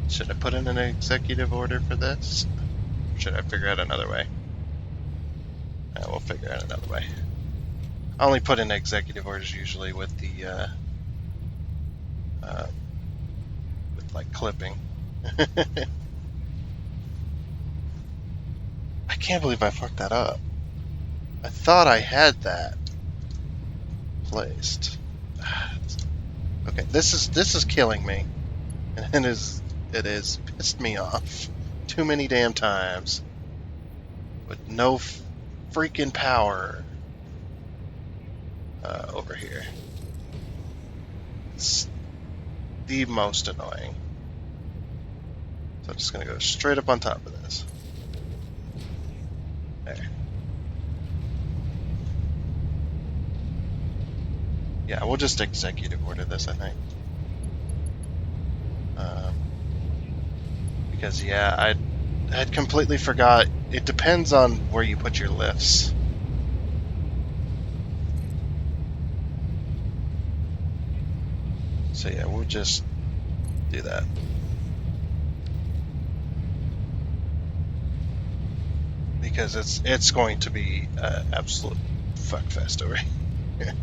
Should I put in an executive order for this? Or should I figure out another way? We'll figure out another way. I only put in executive orders usually with the with like clipping. I can't believe I fucked that up. I thought I had that placed. Okay, this is killing me, and it is pissed me off too many damn times with no freaking power over here. It's the most annoying. So I'm just gonna go straight up on top of this. There. Yeah, we'll just executive order this, I think. Because, yeah, I'd completely forgot. It depends on where you put your lifts. So, yeah, we'll just do that. Because it's going to be absolute fuckfest over here.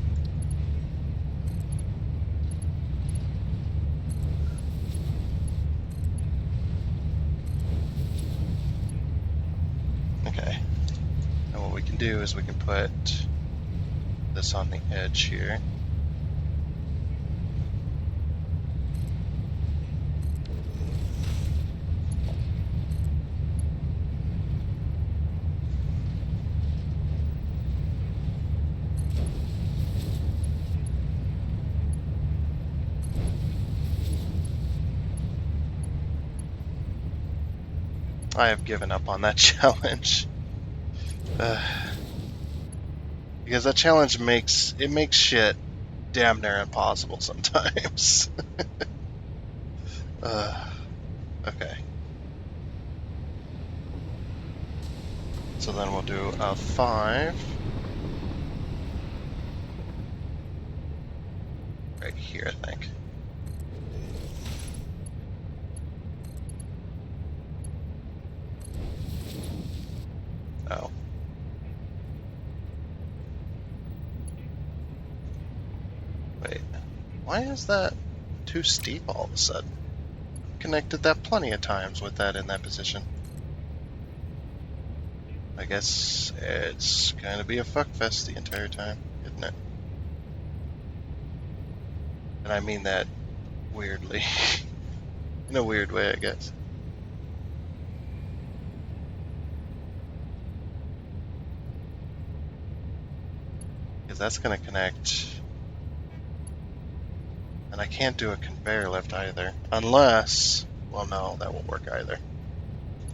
Okay. And what we can do is we can put this on the edge here. I have given up on that challenge. Because that challenge makes shit damn near impossible sometimes. Okay. So then we'll do a 5. Right here, I think. Oh. Wait, why is that too steep all of a sudden? Connected that plenty of times with that in that position. I guess it's gonna be a fuckfest the entire time, isn't it? And I mean that weirdly. In a weird way, I guess. Because that's gonna connect. And I can't do a conveyor lift either. Unless, well no, that won't work either.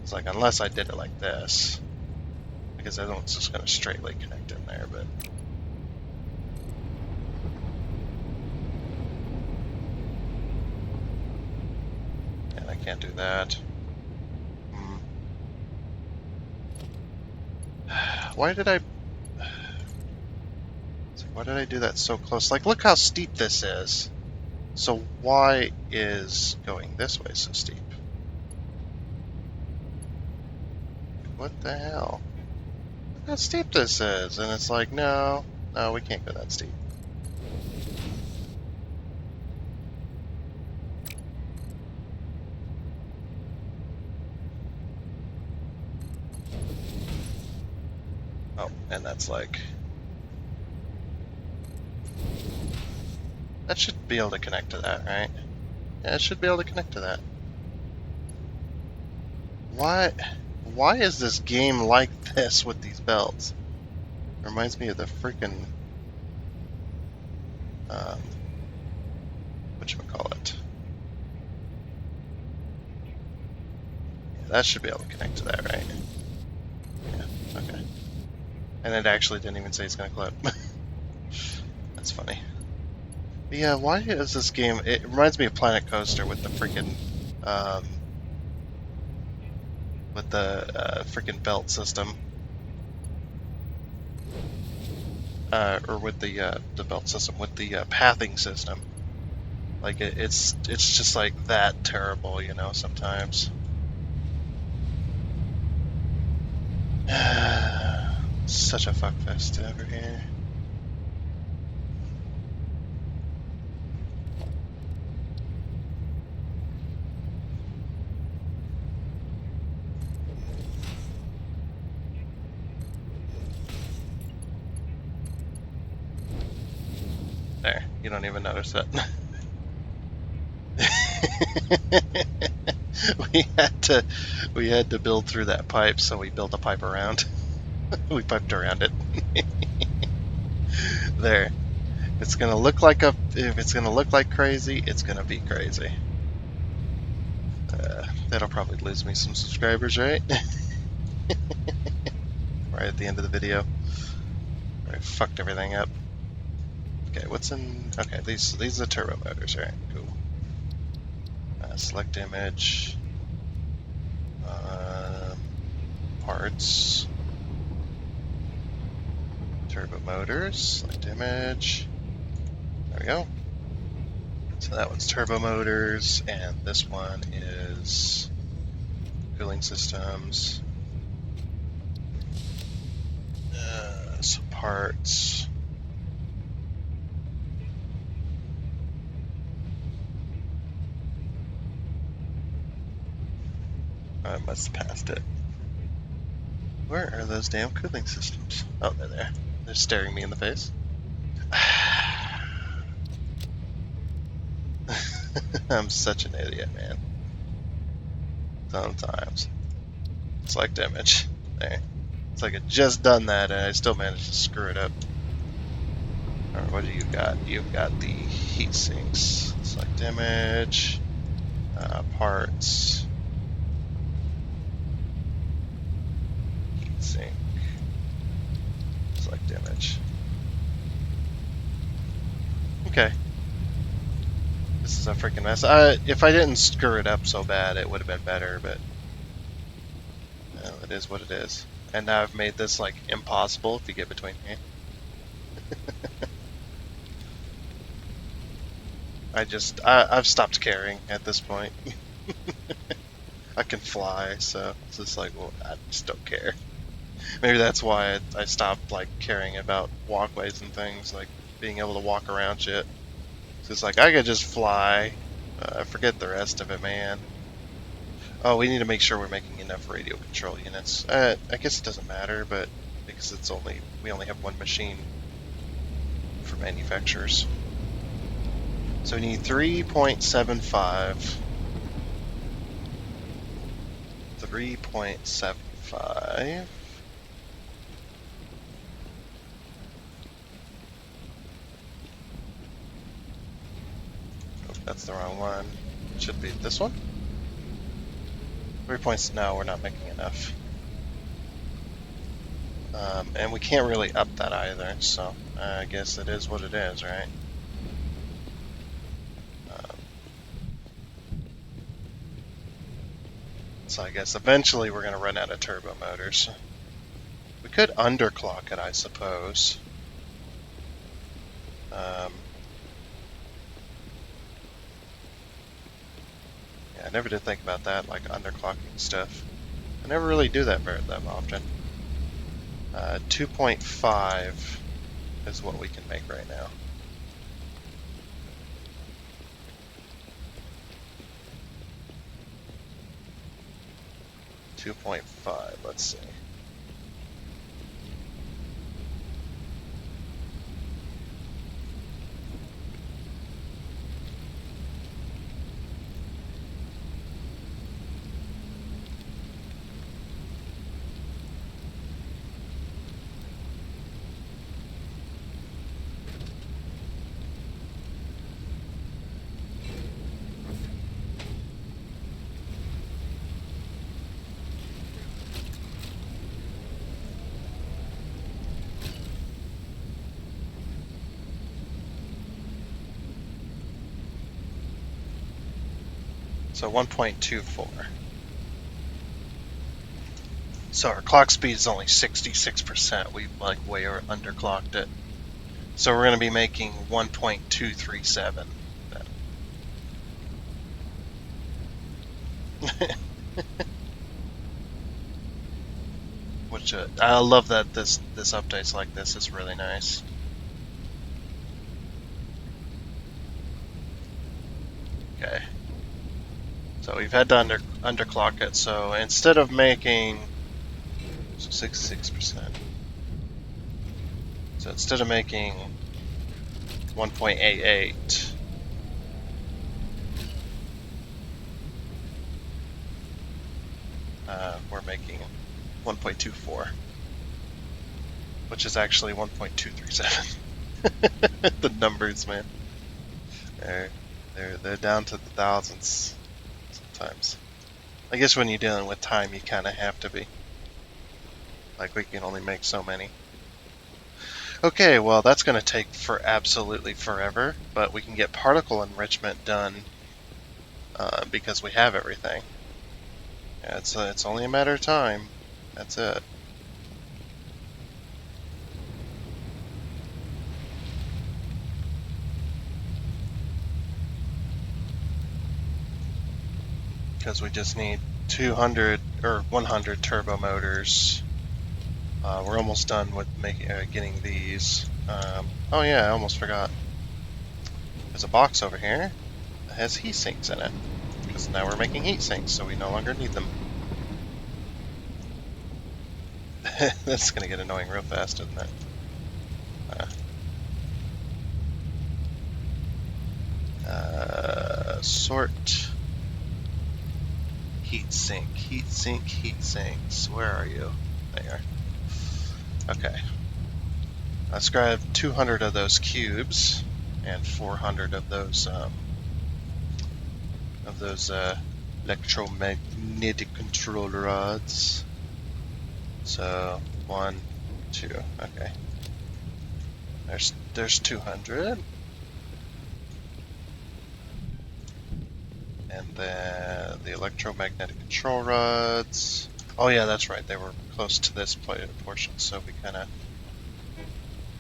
It's like, unless I did it like this. Because I don't, it's just gonna straightly connect in there, but. And I can't do that. Why did I... Why did I do that so close? Like, look how steep this is. So why is going this way so steep? What the hell? Look how steep this is. And it's like, no, we can't go that steep. Oh, and that's like... That should be able to connect to that, right? Yeah, it should be able to connect to that. Why is this game like this with these belts? It reminds me of the freaking... whatchamacallit? Yeah, that should be able to connect to that, right? Yeah, okay. And it actually didn't even say it's gonna clip. That's funny. But yeah, why is this game... It reminds me of Planet Coaster with the freaking... with the freaking belt system. Or with the belt system, with the pathing system. Like, it's just like that terrible, you know, sometimes. Such a fuckfest over here. There, you don't even notice it. we had to build through that pipe, so we built a pipe around. We piped around it. There. It's gonna look like if it's gonna look like crazy, it's gonna be crazy. That'll probably lose me some subscribers, right? Right at the end of the video. I fucked everything up. Okay, what's in... Okay, these are turbo motors, right? Cool. Select image. Parts. Turbo motors. Select image. There we go. So that one's turbo motors, and this one is cooling systems. So parts. I must have passed it. Where are those damn cooling systems? Oh, they're there. They're staring me in the face. I'm such an idiot, man. Sometimes. Select image. There. It's like I just done that and I still managed to screw it up. Alright, what do you got? You've got the heat sinks. Select image. Parts. Heat sink. Select image. Okay. This is a freaking mess. If I didn't screw it up so bad, it would have been better, but well, it is what it is. And now I've made this like impossible if you get between me. I've stopped caring at this point. I can fly, so it's just like, well, I just don't care. Maybe that's why I stopped like caring about walkways and things, like being able to walk around shit. So it's like I could just fly. Forget the rest of it, man. Oh, we need to make sure we're making enough radio control units. I guess it doesn't matter, but because we only have one machine for manufacturers. So we need 3.75. 3.75. Oh, that's the wrong one. It should be this one. 3 points. No, we're not making enough. And we can't really up that either, so I guess it is what it is, right? So I guess eventually we're going to run out of turbo motors. We could underclock it, I suppose. Yeah, I never did think about that, like underclocking stuff. I never really do that that often. 2.5 is what we can make right now. .5, let's see. So 1.24. So our clock speed is only 66%. We like way underclocked it. So we're going to be making 1.237 then. Which I love that this update's like this. It's really nice. Okay. So we've had to underclock it. So instead of making 66%. So instead of making 1.88, we're making 1.24, which is actually 1.237. The numbers, man, they're down to the thousands sometimes. I guess when you're dealing with time, you kind of have to be. Like, we can only make so many. Okay, well, that's going to take for absolutely forever, but we can get particle enrichment done because we have everything. Yeah, it's only a matter of time. That's it. Because we just need 200 or 100 turbo motors. We're almost done with getting these. Oh yeah, I almost forgot. There's a box over here that has heat sinks in it. Because now we're making heat sinks, so we no longer need them. That's gonna get annoying real fast, isn't it? Sort. Heat sink, heat sink, heat sinks. Where are you? There. Okay. Let's grab 200 of those cubes and 400 of those electromagnetic control rods. So 1, 2. Okay. There's 200. And then the electromagnetic control rods. Oh yeah, that's right. They were close to this portion, so we kind of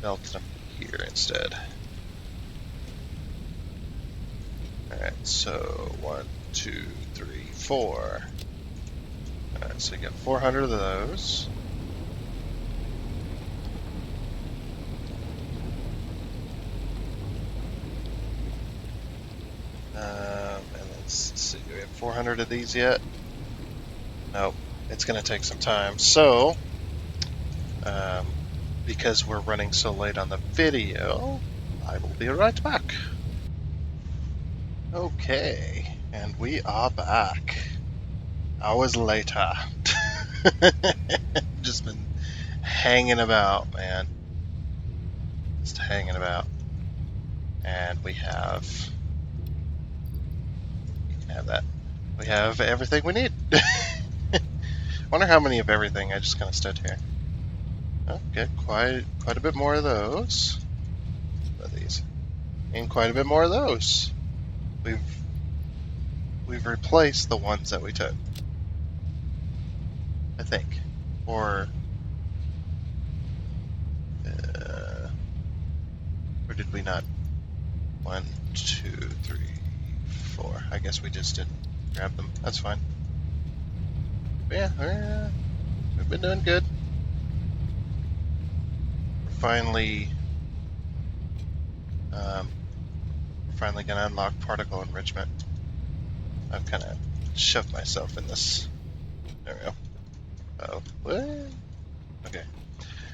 belted them here instead. Alright, so 1, 2, 3, 4. Alright, so you get 400 of those. we have 400 of these yet? Nope. It's going to take some time. So, because we're running so late on the video, I will be right back. Okay, and we are back. Hours later. Just been hanging about, man. Just hanging about. And we have that. We have everything we need. Wonder how many of everything. I just kind of stood here. Okay, quite a bit more of those. What are these? And quite a bit more of those. We've replaced the ones that we took. I think. Or did we not? 1, 2, 3, 4. I guess we just didn't grab them. That's fine. But yeah, we've been doing good. We're finally going to unlock particle enrichment. I've kind of shoved myself in this. There we go. Oh, what? Okay.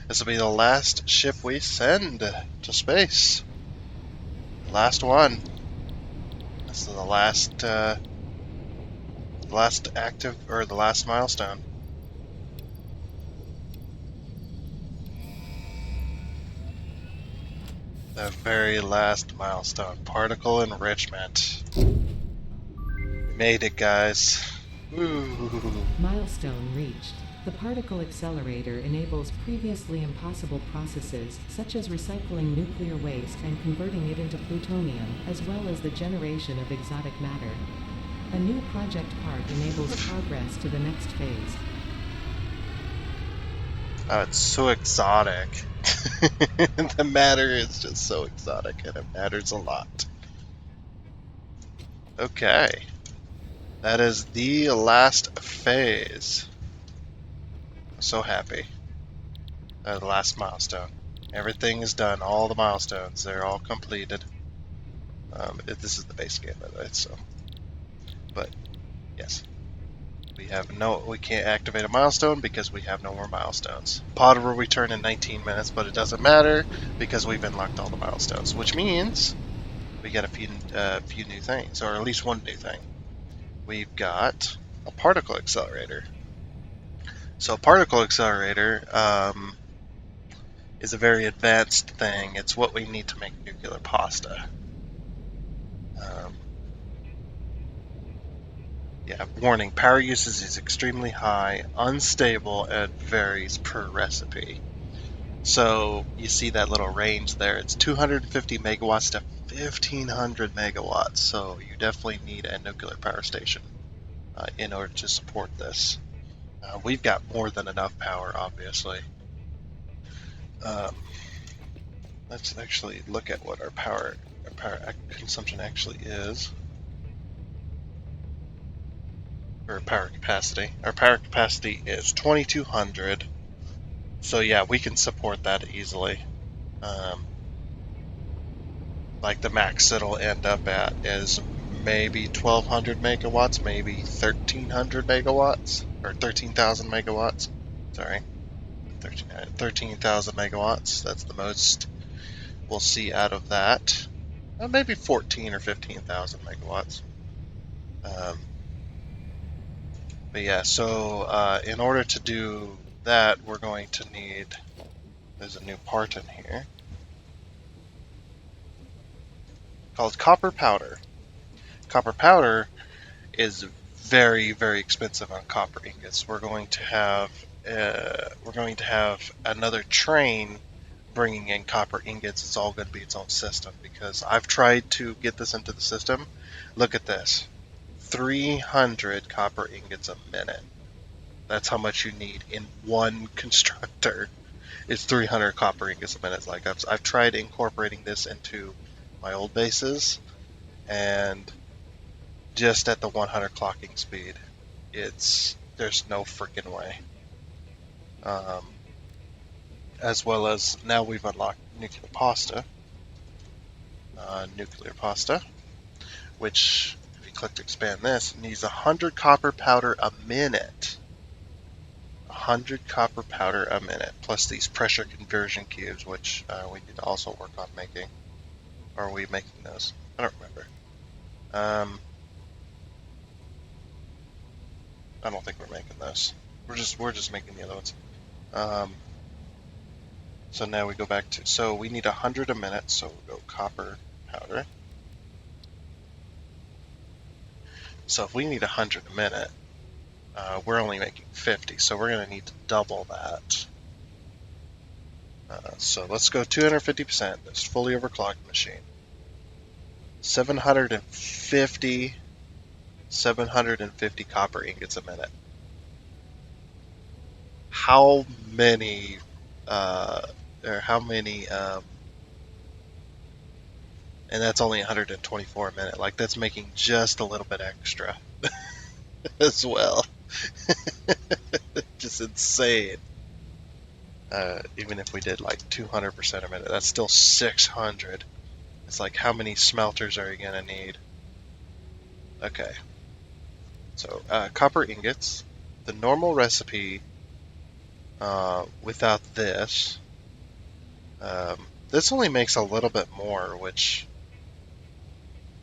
This will be the last ship we send to space. The last one. This is the last active, or the last milestone. The very last milestone. Particle enrichment. We made it, guys. Woo. Milestone reached. The particle accelerator enables previously impossible processes, such as recycling nuclear waste and converting it into plutonium, as well as the generation of exotic matter. A new project part enables progress to the next phase. Oh, it's so exotic. The matter is just so exotic, and it matters a lot. Okay. That is the last phase. I'm so happy. The last milestone. Everything is done. All the milestones. They're all completed. This is the base game, by the way, so. But, yes. We can't activate a milestone because we have no more milestones. Pod will return in 19 minutes, but it doesn't matter because we've unlocked all the milestones, which means we got a few new things, or at least one new thing. We've got a particle accelerator. So a particle accelerator is a very advanced thing. It's what we need to make nuclear pasta. Yeah, warning, power usage is extremely high, unstable, and varies per recipe. So you see that little range there. It's 250 megawatts to 1500 megawatts. So you definitely need a nuclear power station in order to support this. We've got more than enough power, obviously. Let's actually look at what our power consumption actually is. Or power capacity. Our power capacity is 2200. So yeah, we can support that easily. Like the max it'll end up at is maybe 1200 megawatts, maybe 1300 megawatts, or 13,000 megawatts. Sorry, 13,000 megawatts. That's the most we'll see out of that. Maybe 14 or 15,000 megawatts. But yeah, so in order to do that, we're going to need, there's a new part in here called copper powder. Copper powder is very, very expensive on copper ingots. We're going to have another train bringing in copper ingots. It's all going to be its own system because I've tried to get this into the system. Look at this, 300 copper ingots a minute. That's how much you need in one constructor. It's 300 copper ingots a minute. Like I've tried incorporating this into my old bases, and just at the 100 clocking speed, there's no freaking way. As well as now we've unlocked nuclear pasta, which if you click to expand this, it needs 100 copper powder a minute. 100 copper powder a minute, plus these pressure conversion cubes, which we need to also work on making. Or are we making those? I don't remember. I don't think we're making those. We're just making the other ones. Um, so now we go back to, so we need 100 a minute, so we'll go copper powder. So if we need 100 a minute, we're only making 50, so we're going to need to double that. So let's go 250%. This fully overclocked machine. 750 copper ingots a minute. How many, uh, or how many, and that's only 124 a minute. Like, that's making just a little bit extra as well. Just insane. Even if we did like 200% a minute, that's still 600. It's like, how many smelters are you going to need? Okay. So, copper ingots. The normal recipe without this, this only makes a little bit more, which,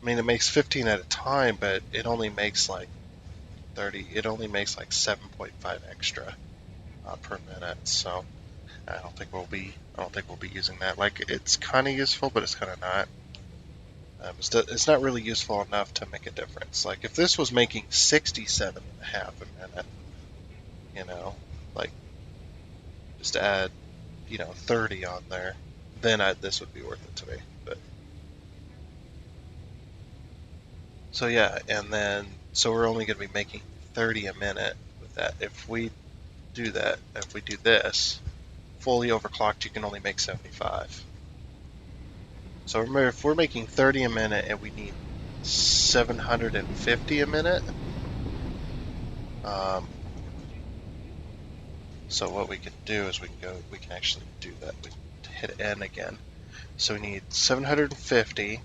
I mean, it makes 15 at a time, but it only makes like 30, it only makes like 7.5 extra per minute. So I don't think we'll be using that. Like, it's kind of useful, but it's kind of not. It's not really useful enough to make a difference. Like, if this was making 67 and a half a minute, you know, like, just add, 30 on there, then this would be worth it to me. But so yeah, and then so we're only going to be making 30 a minute with that. If we do that, if we do this fully overclocked, you can only make 75. So remember, if we're making 30 a minute and we need 750 a minute, um, so what we can do is we can actually do that. We can hit N again. So we need 750,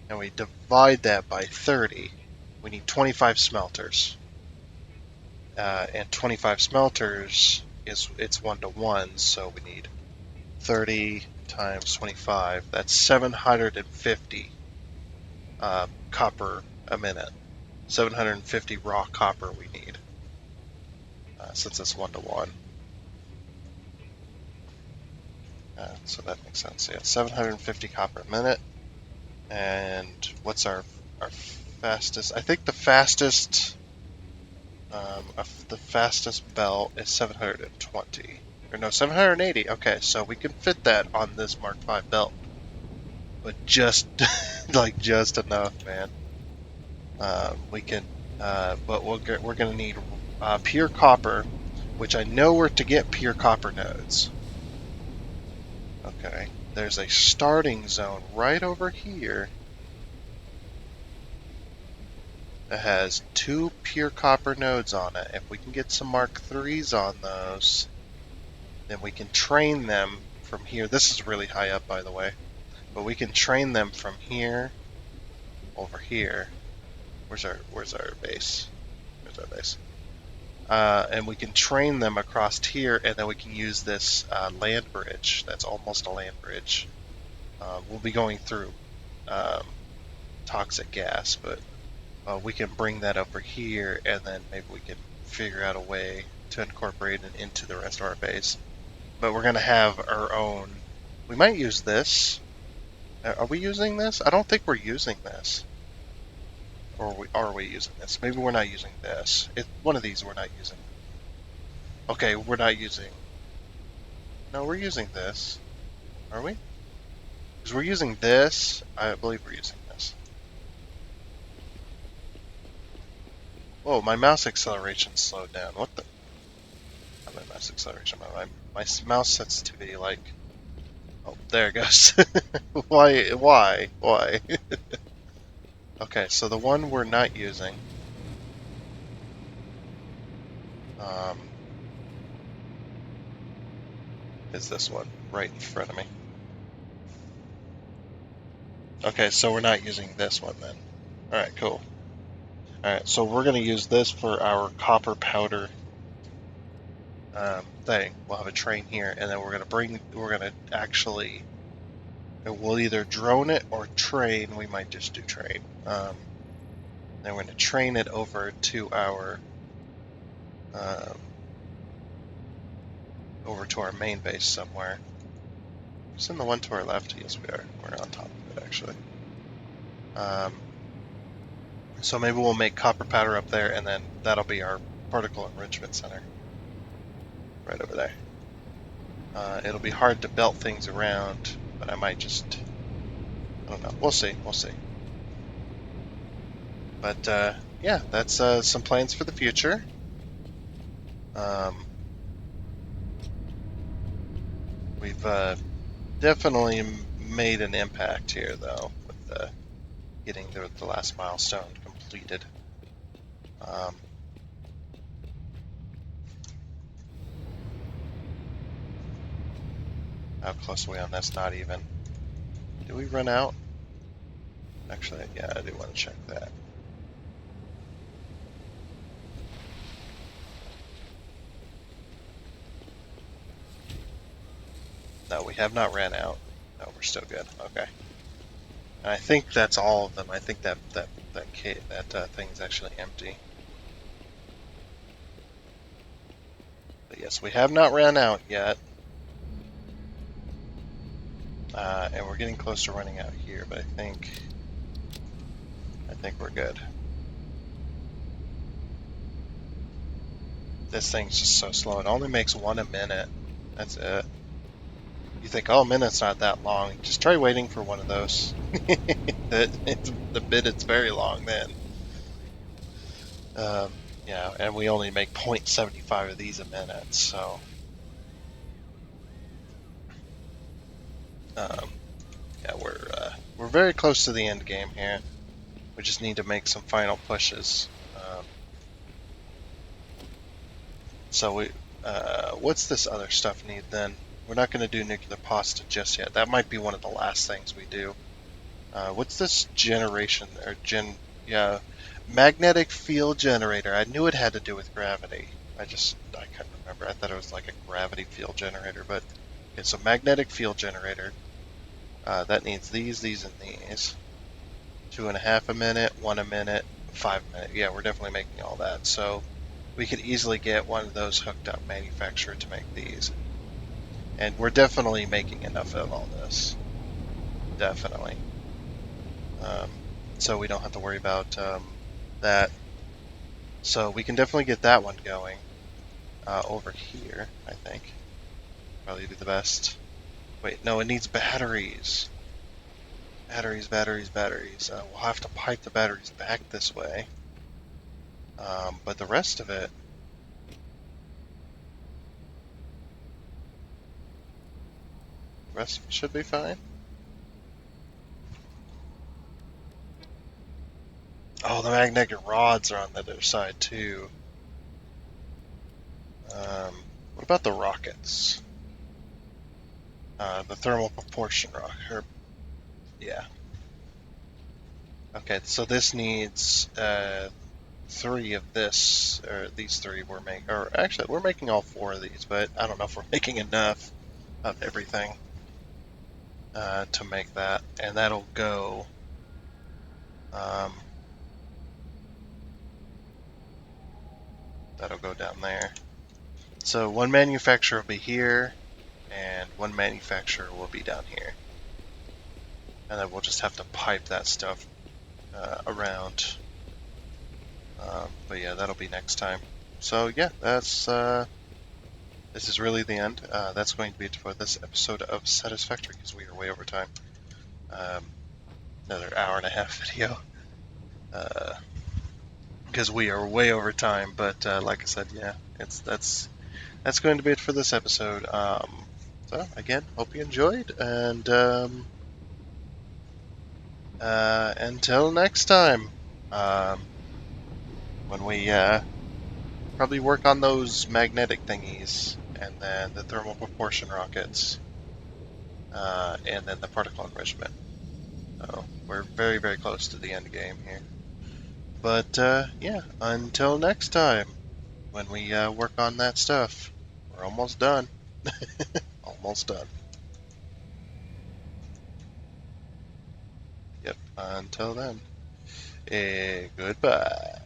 and we divide that by 30. We need 25 smelters, and 25 smelters it's 1 to 1. So we need 30 times 25. That's 750 copper a minute. 750 raw copper we need, since it's 1 to 1. So that makes sense. Yeah, 750 copper a minute. And what's our fastest? I think the fastest belt is 720, or no, 780. Okay, so we can fit that on this Mark V belt, but just like just enough, man. We can, but we're gonna need pure copper, which I know where to get pure copper nodes. Okay, there's a starting zone right over here that has 2 pure copper nodes on it. If we can get some Mark IIIs on those, then we can train them from here. This is really high up, by the way, but we can train them from here over here. Where's our base? Where's our base? And we can train them across here, and then we can use this land bridge. That's almost a land bridge. We'll be going through um, toxic gas, but we can bring that over here, and then maybe we can figure out a way to incorporate it into the rest of our base. But we're going to have our own. We might use this. Are we using this? I don't think we're using this. Or are we using this? Maybe we're not using this. One of these we're not using. Okay, we're not using. No, we're using this. Are we? Because we're using this. I believe we're using this. Whoa, my mouse acceleration slowed down. What the? Not my mouse acceleration. My mouse sensitivity, like. Oh, there it goes. Why? Okay, so the one we're not using um, is this one right in front of me. Okay, so we're not using this one then. All right, cool. Alright, so we're going to use this for our copper powder thing. We'll have a train here, and then we're going to actually, we'll either drone it or train. We might just do train. Then we're going to train it over to our um, main base somewhere. Send the one to our left. Yes, we are. We're on top of it, actually. So maybe we'll make copper powder up there, and then that'll be our particle enrichment center. Right over there. It'll be hard to belt things around, but I might just... I don't know. We'll see. We'll see. But, yeah, that's some plans for the future. We've definitely made an impact here, though, with getting the last milestone completed. How close are we on this? Not even. Did we run out? Actually, yeah, I do want to check that. No, we have not ran out. No, we're still good. Okay. And I think that's all of them. I think that thing's actually empty. But yes, we have not ran out yet. And we're getting close to running out here, but I think we're good. This thing's just so slow. It only makes one a minute. That's it. You think, oh, a minute's not that long. Just try waiting for one of those. The bit, it's very long then. Yeah, and we only make 0.75 of these a minute, so... yeah, we're very close to the end game here. We just need to make some final pushes. So what's this other stuff need then? We're not going to do nuclear pasta just yet. That might be one of the last things we do. What's this generation or yeah, magnetic field generator? I knew it had to do with gravity. I couldn't remember. I thought it was like a gravity field generator, but it's a magnetic field generator. That needs these, and these. 2.5 a minute, 1 a minute, 5 a minute. Yeah, we're definitely making all that. So we could easily get one of those hooked up manufactured to make these. And we're definitely making enough of all this. Definitely. So we don't have to worry about that. So we can definitely get that one going over here, I think. Probably be the best. Wait, no, it needs batteries. Batteries. We'll have to pipe the batteries back this way. But the rest of it... The rest of it should be fine. Oh, the magnetic rods are on the other side, too. What about the rockets? The thermal proportion rocket. Yeah. Okay, so this needs 3 of this, or these 3 we're making, or actually we're making all 4 of these, but I don't know if we're making enough of everything to make that, and that'll go down there. So one manufacturer will be here, and one manufacturer will be down here, and then we'll just have to pipe that stuff around. But yeah, that'll be next time. So yeah, that's this is really the end. That's going to be it for this episode of Satisfactory, because we are way over time. Another hour-and-a-half video, because we are way over time. But like I said, yeah, that's going to be it for this episode. So again, hope you enjoyed, and until next time, when we probably work on those magnetic thingies, and then the thermal proportion rockets, and then the particle enrichment. So we're very, very close to the end game here. But yeah, until next time when we work on that stuff, we're almost done. Almost done. Yep. Until then, goodbye.